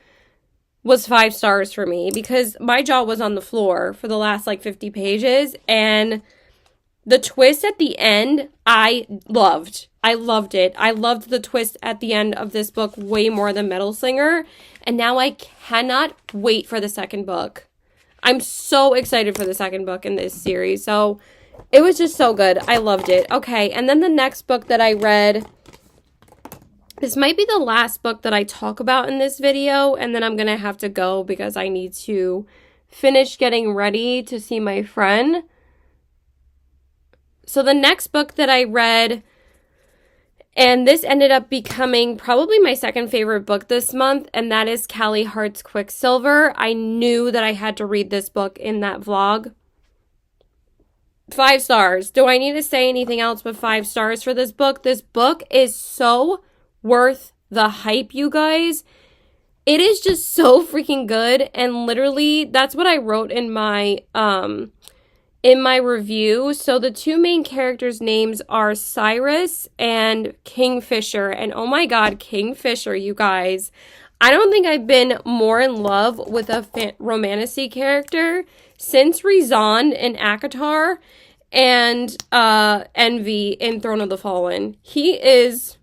was 5 stars for me because my jaw was on the floor for the last like 50 pages. And the twist at the end, I loved. I loved it. I loved the twist at the end of this book way more than Metal Slinger. And now I cannot wait for the second book. I'm so excited for the second book in this series. So it was just so good. I loved it. Okay, and then the next book that I read, this might be the last book that I talk about in this video, and then I'm going to have to go because I need to finish getting ready to see my friend. So the next book that I read, and this ended up becoming probably my second favorite book this month, and that is Callie Hart's Quicksilver. I knew that I had to read this book in that vlog. 5 stars. Do I need to say anything else but 5 stars for this book? This book is so worth the hype, you guys. It is just so freaking good, and literally that's what I wrote in my review. So the two main characters' names are Cyrus and Kingfisher, and oh my god, Kingfisher, you guys. I don't think I've been more in love with a Romantasy character since Rizan in ACOTAR and Envy in Throne of the Fallen. He is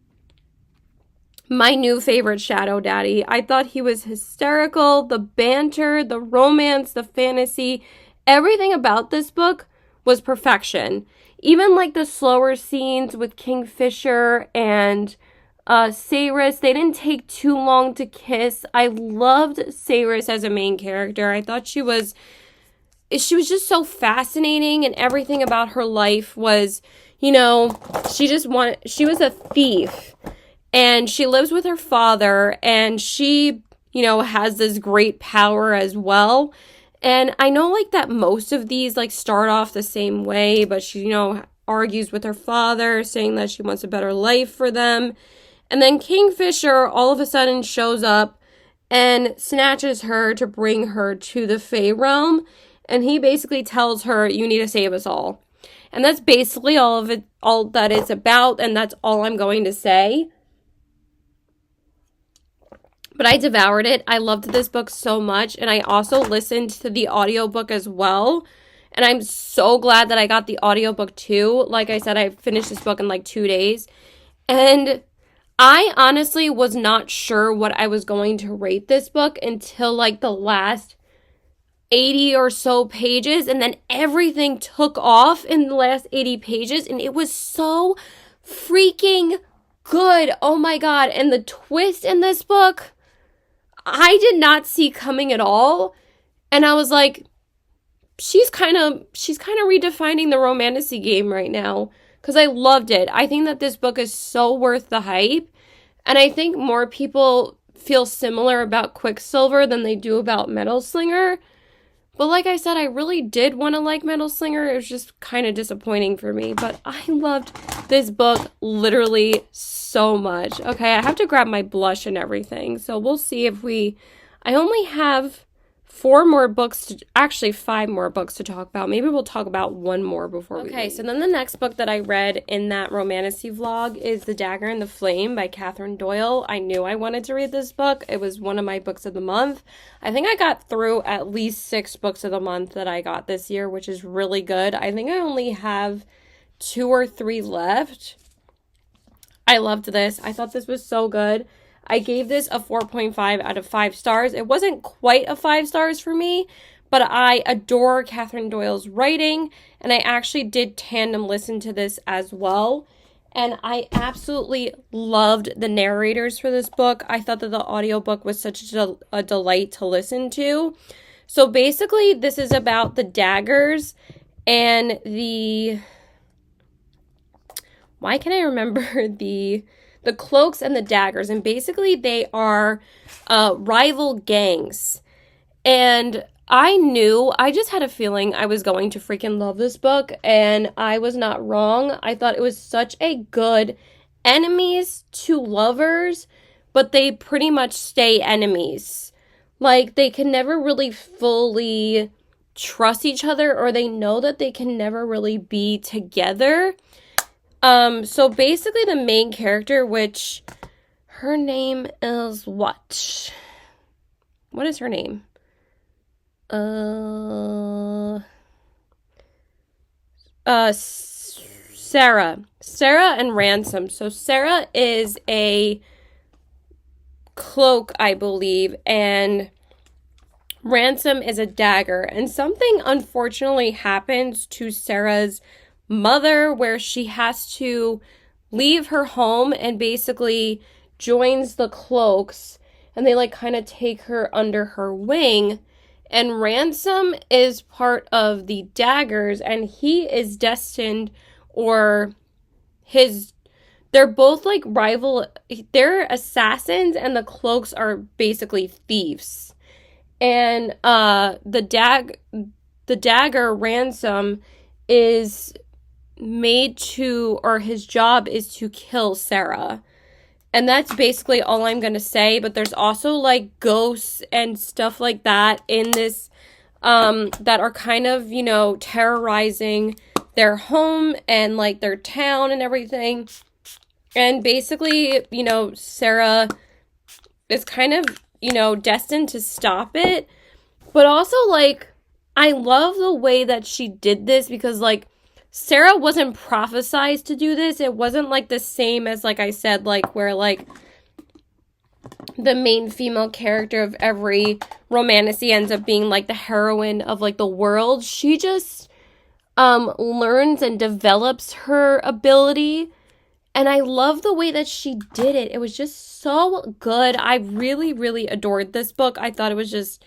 my new favorite Shadow Daddy. I thought he was hysterical. The banter, the romance, the fantasy, everything about this book was perfection. Even like the slower scenes with Kingfisher and Cyrus, they didn't take too long to kiss. I loved Cyrus as a main character. I thought she was just so fascinating, and everything about her life was, you know, she was a thief, and she lives with her father, and she, you know, has this great power as well. And I know like that most of these like start off the same way, but she, you know, argues with her father saying that she wants a better life for them. And then Kingfisher all of a sudden shows up and snatches her to bring her to the Fae realm. And he basically tells her, you need to save us all. And that's basically all that it's about. And that's all I'm going to say. But I devoured it. I loved this book so much. And I also listened to the audiobook as well. And I'm so glad that I got the audiobook too. Like I said, I finished this book in like 2 days. And I honestly was not sure what I was going to rate this book until like the last 80 or so pages. And then everything took off in the last 80 pages. And it was so freaking good. Oh my god. And the twist in this book, I did not see coming at all. And I was like, she's kind of redefining the Romantasy game right now. Because I loved it. I think that this book is so worth the hype. And I think more people feel similar about Quicksilver than they do about Metal Slinger. But like I said, I really did want to like Metal Slinger. It was just kind of disappointing for me. But I loved this book literally so much. Okay, I have to grab my blush and everything. So we'll see if I only have 5 more books to talk about. Maybe we'll talk about one more before we leave. Okay, so then the next book that I read in that Romantasy vlog is The Dagger and the Flame by Catherine Doyle. I knew I wanted to read this book. It was one of my books of the month. I think I got through at least 6 books of the month that I got this year, which is really good. I think I only have 2 or 3 left. I loved this. I thought this was so good. I gave this a 4.5 out of 5 stars. It wasn't quite a 5 stars for me, but I adore Catherine Doyle's writing, and I actually did tandem listen to this as well. And I absolutely loved the narrators for this book. I thought that the audiobook was such a delight to listen to. So basically, this is about the daggers and why can I remember the cloaks and the daggers, and basically they are rival gangs. And I just had a feeling I was going to freaking love this book, and I was not wrong. I thought it was such a good enemies to lovers but they pretty much stay enemies. Like, they can never really fully trust each other, or they know that they can never really be together. So basically the main character, which her name is what? What is her name? Sarah and Ransom. So Sarah is a cloak, I believe, and Ransom is a dagger. And something unfortunately happens to Sarah's mother where she has to leave her home and basically joins the cloaks, and they like kind of take her under her wing. And Ransom is part of the daggers, and he is destined, or they're both like rival, they're assassins, and the cloaks are basically thieves. And the dagger Ransom is made to, or his job is to kill Sarah. And that's basically all I'm going to say. But there's also like ghosts and stuff like that in this that are kind of, you know, terrorizing their home and like their town and everything. And basically, you know, Sarah is kind of, you know, destined to stop it. But also, like, I love the way that she did this, because like Sarah wasn't prophesized to do this. It wasn't like the same as, like I said, like where like the main female character of every romantasy ends up being like the heroine of like the world. She just learns and develops her ability, and I love the way that she did it. It was just so good. I really, really adored this book. I thought it was just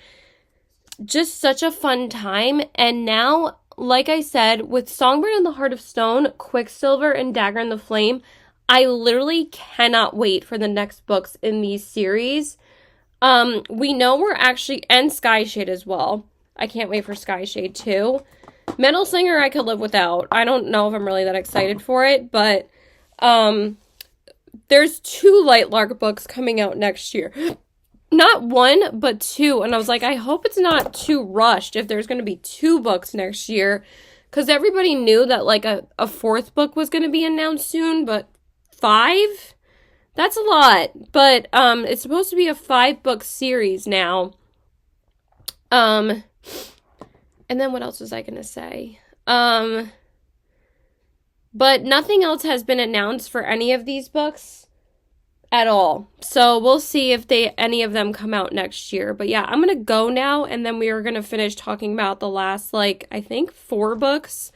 such a fun time. And now, like I said, with Songbird and the Heart of Stone, Quicksilver, and Dagger in the Flame, I literally cannot wait for the next books in these series. We know we're actually, and Skyshade as well. I can't wait for Skyshade too. Metal Slinger I could live without. I don't know if I'm really that excited for it, but there's 2 Lightlark books coming out next year. Not 1, but 2. And I was like, I hope it's not too rushed if there's going to be 2 books next year. Because everybody knew that like a 4th book was going to be announced soon. But 5? That's a lot. But it's supposed to be a 5-book series now. And then what else was I going to say? But nothing else has been announced for any of these books at all. So we'll see if any of them come out next year. But yeah, I'm gonna go now, and then we are gonna finish talking about the last, like, I think 4 books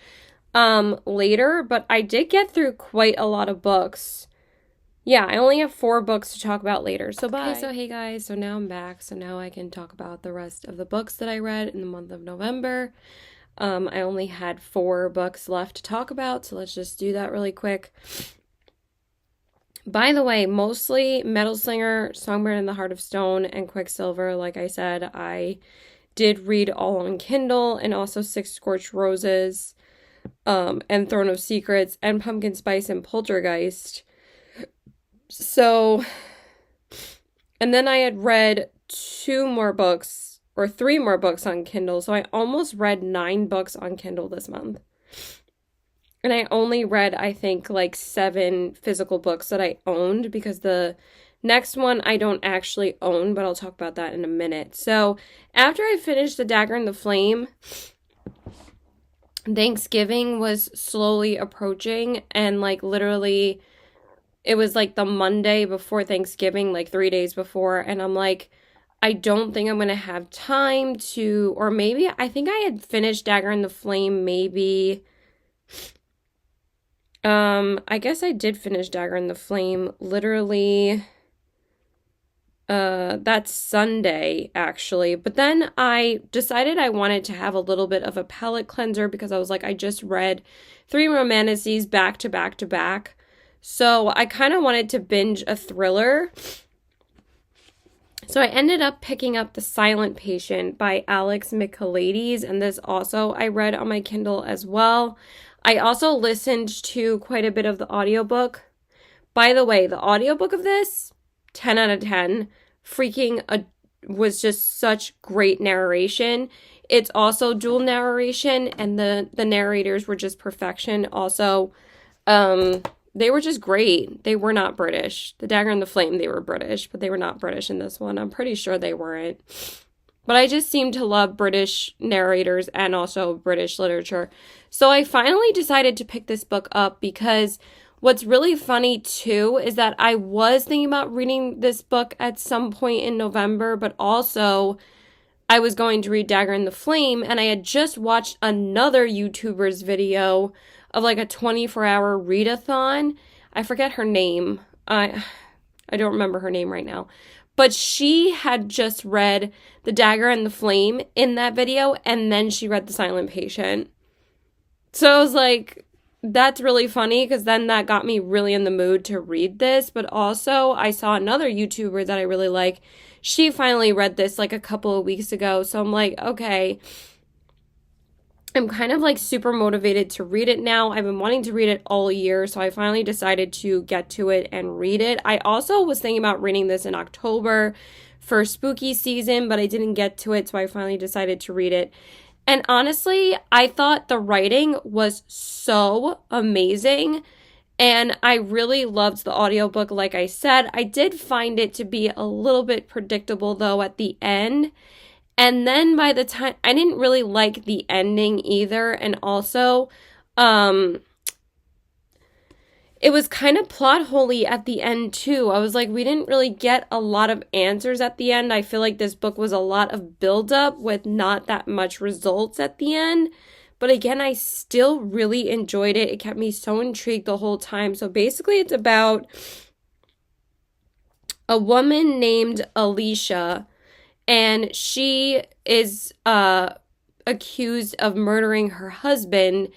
later. But I did get through quite a lot of books. Yeah, I only have 4 books to talk about later. So bye. Okay, so hey guys, so now I'm back. So now I can talk about the rest of the books that I read in the month of November. I only had 4 books left to talk about, so let's just do that really quick. By the way, mostly Metal Slinger, Songbird and the Heart of Stone, and Quicksilver. Like I said, I did read all on Kindle, and also 6 Scorched Roses, and Throne of Secrets, and Pumpkin Spice and Poltergeist. So, and then I had read 2 more books, or 3 more books on Kindle, so I almost read 9 books on Kindle this month. And I only read, I think, like 7 physical books that I owned, because the next one I don't actually own, but I'll talk about that in a minute. So after I finished The Dagger and the Flame, Thanksgiving was slowly approaching, and like literally it was like the Monday before Thanksgiving, like 3 days before, and I'm like, I don't think I'm going to have time to, or maybe, I think I had finished Dagger and the Flame maybe... I guess I did finish Dagger in the Flame literally that Sunday, actually. But then I decided I wanted to have a little bit of a palate cleanser, because I was like, I just read 3 romantasies back to back to back. So I kind of wanted to binge a thriller. So I ended up picking up The Silent Patient by Alex Michaelides, and this also I read on my Kindle as well. I also listened to quite a bit of the audiobook. By the way, the audiobook of this, 10 out of 10. Was just such great narration. It's also dual narration, and the narrators were just perfection. Also, they were just great. They were not British. The Dagger and the Flame, they were British, but they were not British in this one. I'm pretty sure they weren't. But I just seem to love British narrators and also British literature. So I finally decided to pick this book up because what's really funny too is that I was thinking about reading this book at some point in November, but also I was going to read Dagger and the Flame, and I had just watched another YouTuber's video of like a 24-hour readathon. I forget her name. I don't remember her name right now. But she had just read The Dagger and the Flame in that video, and then she read The Silent Patient. So I was like, that's really funny, because then that got me really in the mood to read this. But also, I saw another YouTuber that I really like. She finally read this like a couple of weeks ago. So I'm like, okay, I'm kind of like super motivated to read it now. I've been wanting to read it all year, so I finally decided to get to it and read it. I also was thinking about reading this in October for spooky season, but I didn't get to it, so I finally decided to read it. And honestly, I thought the writing was so amazing, and I really loved the audiobook. Like I said, I did find it to be a little bit predictable though at the end. And then by the time, I didn't really like the ending either. And also, it was kind of plot holey at the end too. I was like, we didn't really get a lot of answers at the end. I feel like this book was a lot of buildup with not that much results at the end. But again, I still really enjoyed it. It kept me so intrigued the whole time. So basically, it's about a woman named Alicia, and she is accused of murdering her husband.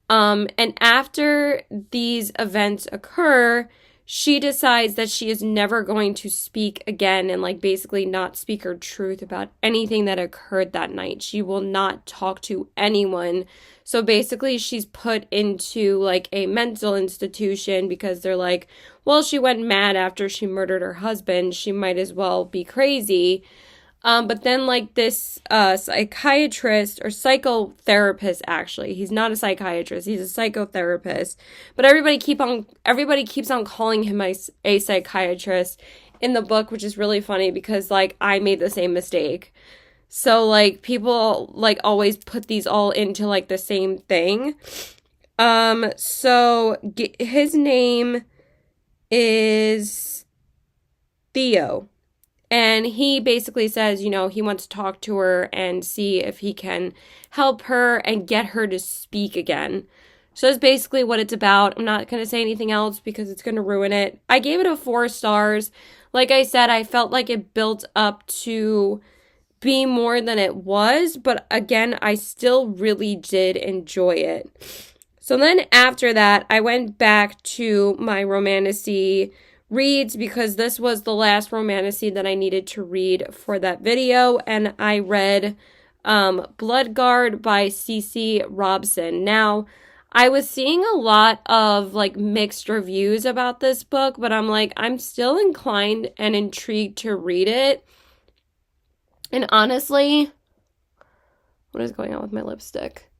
And after these events occur, she decides that she is never going to speak again and like basically not speak her truth about anything that occurred that night. She will not talk to anyone. So basically she's put into like a mental institution because they're like, well, she went mad after she murdered her husband. She might as well be crazy. But then like this psychiatrist or psychotherapist, actually, he's not a psychiatrist, he's a psychotherapist, but everybody keeps on calling him a psychiatrist in the book, which is really funny because like I made the same mistake. So like people like always put these all into like the same thing. His name is Theo. And he basically says, you know, he wants to talk to her and see if he can help her and get her to speak again. So that's basically what it's about. I'm not going to say anything else because it's going to ruin it. I gave it a 4 stars. Like I said, I felt like it built up to be more than it was. But again, I still really did enjoy it. So then after that, I went back to my Romantasy reads because this was the last Romantasy that I needed to read for that video, and I read Bloodguard by C.C. Robson. Now, I was seeing a lot of like mixed reviews about this book, but I'm like, I'm still inclined and intrigued to read it. And honestly, what is going on with my lipstick?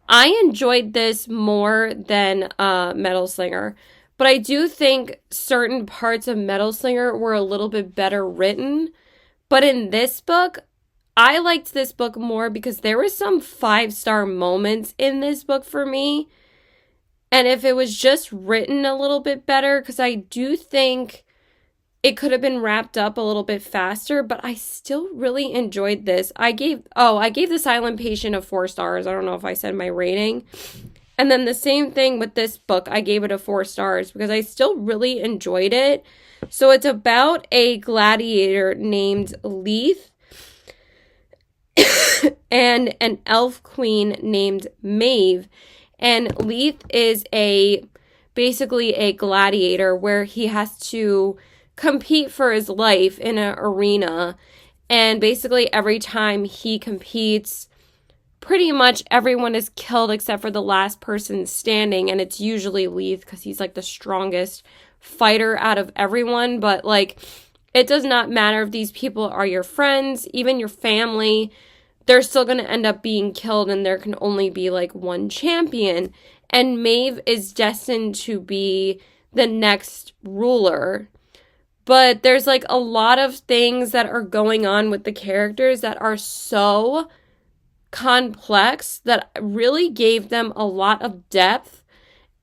I enjoyed this more than Metal Slinger. But I do think certain parts of Metal Slinger were a little bit better written. But in this book, I liked this book more because there were some 5-star moments in this book for me. And if it was just written a little bit better, because I do think it could have been wrapped up a little bit faster, but I still really enjoyed this. I gave The Silent Patient a 4 stars. I don't know if I said my rating. And then the same thing with this book. I gave it a 4 stars because I still really enjoyed it. So it's about a gladiator named Leith and an elf queen named Maeve. And Leith is basically a gladiator where he has to compete for his life in an arena. And basically every time he competes, pretty much everyone is killed except for the last person standing, and it's usually Leith because he's like the strongest fighter out of everyone. But like It does not matter if these people are your friends, even your family, they're still going to end up being killed, and there can only be like one champion. And Maeve is destined to be the next ruler. But there's like a lot of things that are going on with the characters that are so complex that really gave them a lot of depth.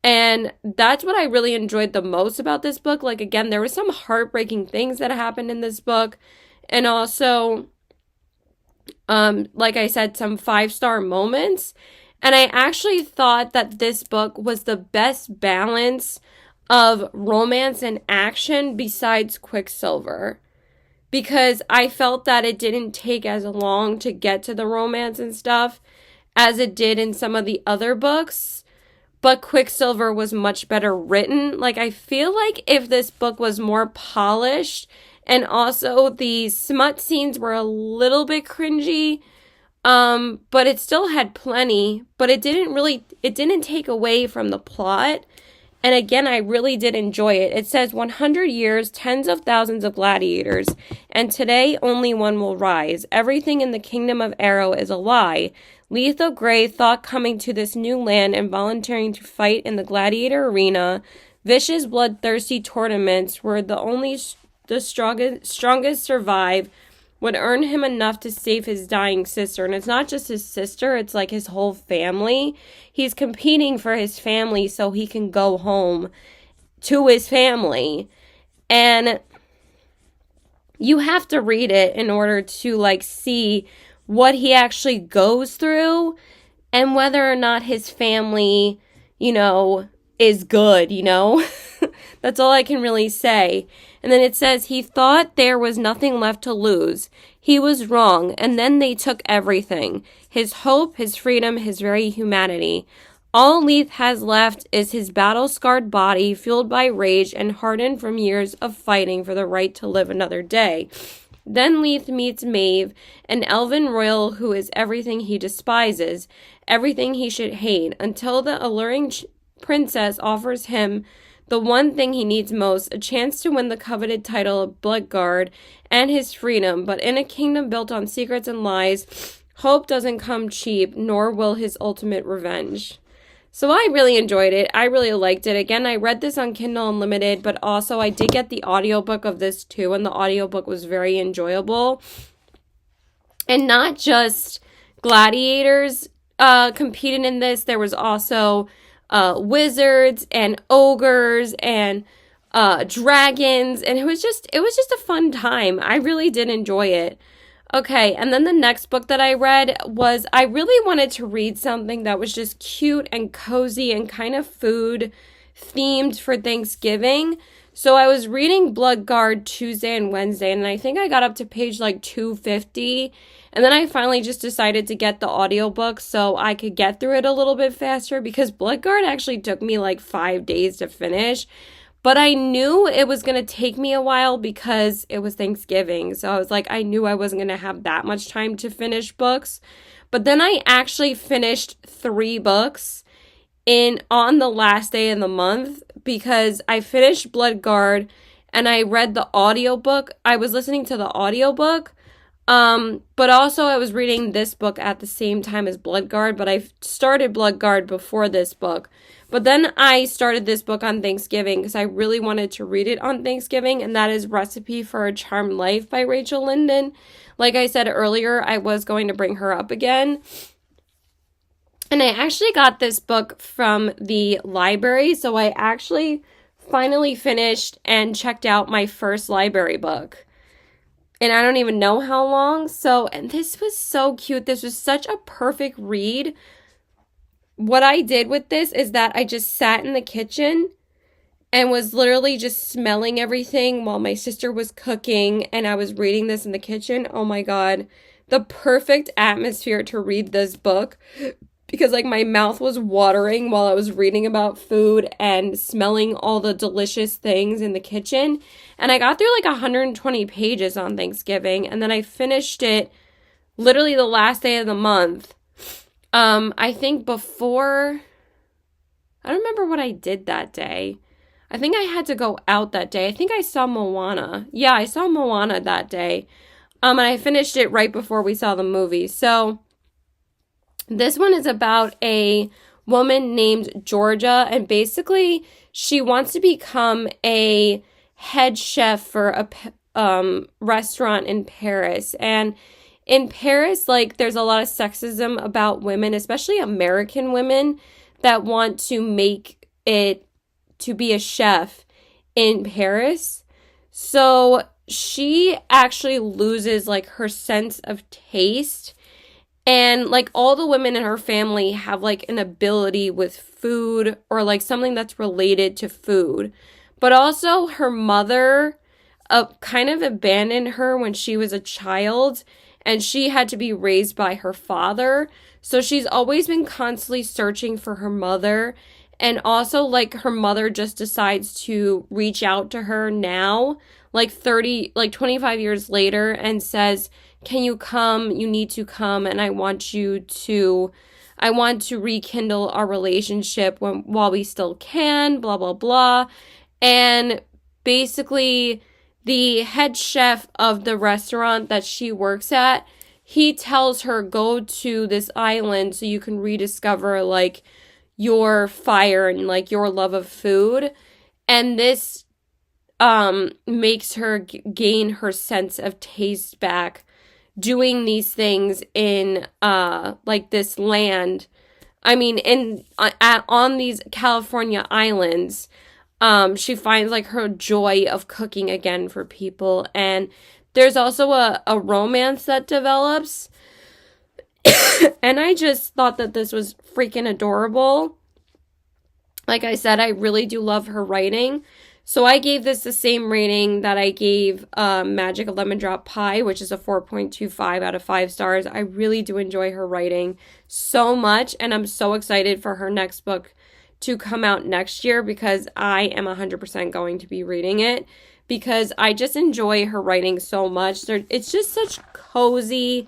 And that's what I really enjoyed the most about this book. Like, again, there were some heartbreaking things that happened in this book. And also, like I said, some 5-star moments. And I actually thought that this book was the best balance of romance and action besides Quicksilver. Because I felt that it didn't take as long to get to the romance and stuff as it did in some of the other books. But Quicksilver was much better written. Like, I feel like if this book was more polished, and also the smut scenes were a little bit cringy, but it still had plenty, but it didn't take away from the plot. And again, I really did enjoy it. It says 100 years, tens of thousands of gladiators, and today only one will rise. Everything in the kingdom of Arrow is a lie. Letho Grey thought coming to this new land and volunteering to fight in the gladiator arena, vicious, bloodthirsty tournaments where the strongest survive, would earn him enough to save his dying sister. And it's not just his sister, it's like his whole family. He's competing for his family so he can go home to his family. And you have to read it in order to like see what he actually goes through and whether or not his family, is good, That's all I can really say. And then it says, he thought there was nothing left to lose. He was wrong, and then they took everything. His hope, his freedom, his very humanity. All Leith has left is his battle-scarred body, fueled by rage and hardened from years of fighting for the right to live another day. Then Leith meets Maeve, an elven royal who is everything he despises, everything he should hate, until the alluring princess offers him the one thing he needs most, a chance to win the coveted title of Bloodguard and his freedom. But in a kingdom built on secrets and lies, hope doesn't come cheap, nor will his ultimate revenge. So I really enjoyed it. I really liked it. Again, I read this on Kindle Unlimited, but also I did get the audiobook of this too, and the audiobook was very enjoyable. And not just gladiators competed in this. There was also wizards and ogres and dragons, and it was just a fun time. I really did enjoy it. Okay, and then the next book that I read was, I really wanted to read something that was just cute and cozy and kind of food themed for Thanksgiving. So I was reading Bloodguard Tuesday and Wednesday, and I think I got up to page like 250. And then I finally just decided to get the audiobook so I could get through it a little bit faster, because Bloodguard actually took me like 5 days to finish. But I knew it was going to take me a while because it was Thanksgiving. So I was like, I knew I wasn't going to have that much time to finish books. But then I actually finished 3 books on the last day of the month, because I finished Bloodguard and I read the audiobook. I was listening to the audiobook. But also I was reading this book at the same time as Bloodguard, but I started Bloodguard before this book. But then I started this book on Thanksgiving because I really wanted to read it on Thanksgiving, and that is Recipe for a Charmed Life by Rachel Linden. Like I said earlier, I was going to bring her up again. And I actually got this book from the library, so I actually finally finished and checked out my first library book. And I don't even know how long. And this was so cute. This was such a perfect read. What I did with this is that I just sat in the kitchen and was literally just smelling everything while my sister was cooking, and I was reading this in the kitchen. Oh my God. The perfect atmosphere to read this book, because like my mouth was watering while I was reading about food and smelling all the delicious things in the kitchen. And I got through like 120 pages on Thanksgiving, and then I finished it literally the last day of the month. I think I don't remember what I did that day. I think I had to go out that day. I think I saw Moana. Yeah, I saw Moana that day. And I finished it right before we saw the movie. So this one is about a woman named Georgia, and basically she wants to become a head chef for a restaurant in Paris. And in Paris, like, there's a lot of sexism about women, especially American women, that want to make it to be a chef in Paris. So she actually loses, like, her sense of taste. And, like, all the women in her family have, like, an ability with food or, like, something that's related to food. But also her mother kind of abandoned her when she was a child, and she had to be raised by her father. So she's always been constantly searching for her mother. And also, like, her mother just decides to reach out to her now, like 25 years later, and says, can you come? You need to come, and I want to rekindle our relationship while we still can, blah, blah, blah. And basically, the head chef of the restaurant that she works at, he tells her, go to this island so you can rediscover, like, your fire and, like, your love of food. And this makes her gain her sense of taste back, doing these things in like this land. I mean, on these California islands, she finds, like, her joy of cooking again for people. And there's also a romance that develops. And I just thought that this was freaking adorable. Like I said, I really do love her writing. So I gave this the same rating that I gave Magic Lemon Drop Pie, which is a 4.25 out of 5 stars. I really do enjoy her writing so much, and I'm so excited for her next book to come out next year, because I am 100% going to be reading it, because I just enjoy her writing so much. It's just such cozy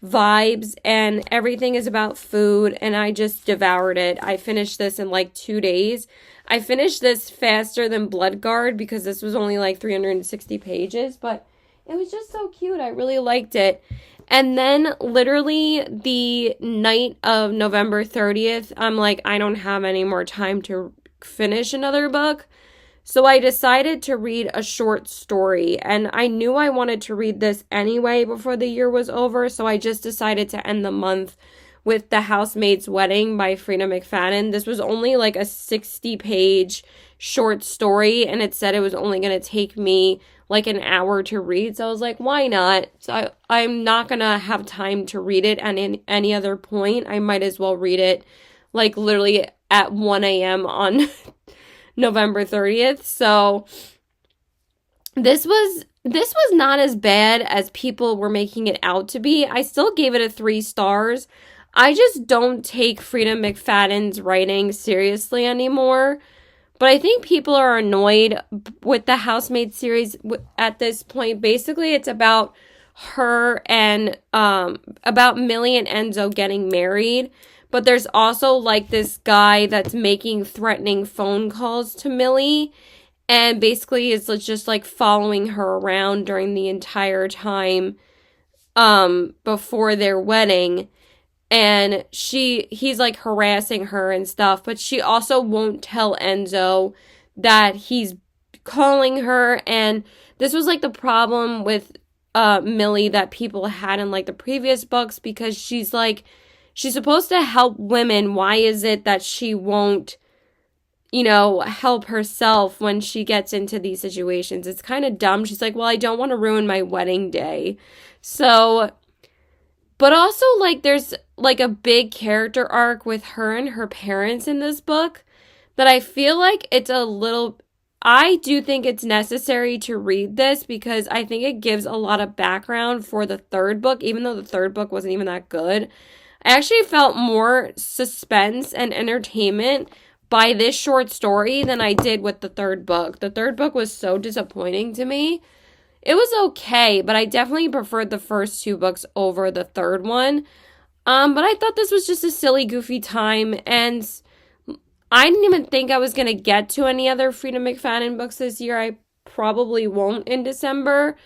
vibes, and everything is about food, and I just devoured it. I finished this in like 2 days. I finished this faster than Bloodguard because this was only like 360 pages, but it was just so cute. I really liked it. And then literally the night of November 30th, I'm like, I don't have any more time to finish another book. So I decided to read a short story, and I knew I wanted to read this anyway before the year was over, so I just decided to end the month with The Housemaid's Wedding by Frida McFadden. This was only like a 60-page short story, and it said it was only going to take me like an hour to read, so I was like, why not? So I'm not going to have time to read it at any other point. I might as well read it like literally at 1 a.m. on November 30th. So this was not as bad as people were making it out to be. I still gave it a 3 stars. I just don't take Frida McFadden's writing seriously anymore. But I think people are annoyed with the Housemaid series at this point. Basically, it's about her and about Millie and Enzo getting married. But there's also like this guy that's making threatening phone calls to Millie. And basically it's just like following her around during the entire time before their wedding. And he's like harassing her and stuff. But she also won't tell Enzo that he's calling her. And this was like the problem with Millie that people had in like the previous books, because she's supposed to help women. Why is it that she won't, help herself when she gets into these situations? It's kind of dumb. She's like, well, I don't want to ruin my wedding day. So, but also, like, there's like a big character arc with her and her parents in this book that I feel like I do think it's necessary to read this, because I think it gives a lot of background for the third book, even though the third book wasn't even that good. I actually felt more suspense and entertainment by this short story than I did with the third book. The third book was so disappointing to me. It was okay, but I definitely preferred the first 2 books over the third one. But I thought this was just a silly, goofy time, and I didn't even think I was going to get to any other Frida McFadden books this year. I probably won't in December.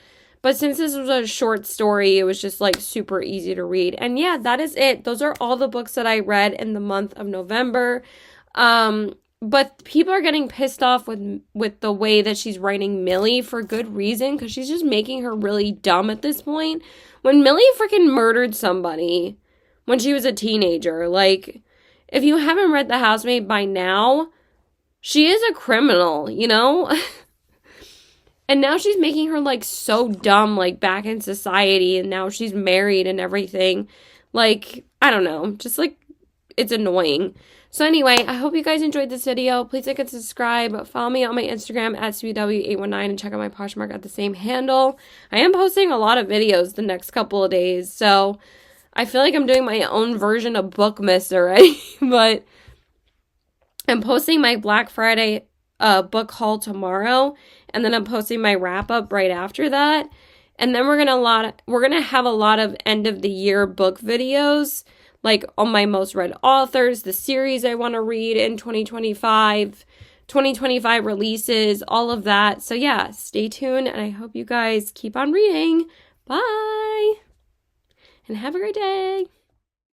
But since this was a short story, it was just like super easy to read. And yeah, that is it. Those are all the books that I read in the month of November. But people are getting pissed off with the way that she's writing Millie for good reason, because she's just making her really dumb at this point. When Millie freaking murdered somebody when she was a teenager, like, if you haven't read The Housemaid by now, she is a criminal, you know? And now she's making her, like, so dumb, like, back in society, and now she's married and everything. Like, I don't know, just, like, it's annoying. So anyway, I hope you guys enjoyed this video. Please like and subscribe. Follow me on my Instagram at SweetW819 and check out my Poshmark at the same handle. I am posting a lot of videos the next couple of days, so I feel like I'm doing my own version of Bookmas already. But I'm posting my Black Friday book haul tomorrow, and then I'm posting my wrap up right after that. And then we're gonna have a lot of end of the year book videos, like on my most read authors, the series I want to read in 2025 releases, all of that. So yeah, stay tuned, and I hope you guys keep on reading. Bye! And have a great day!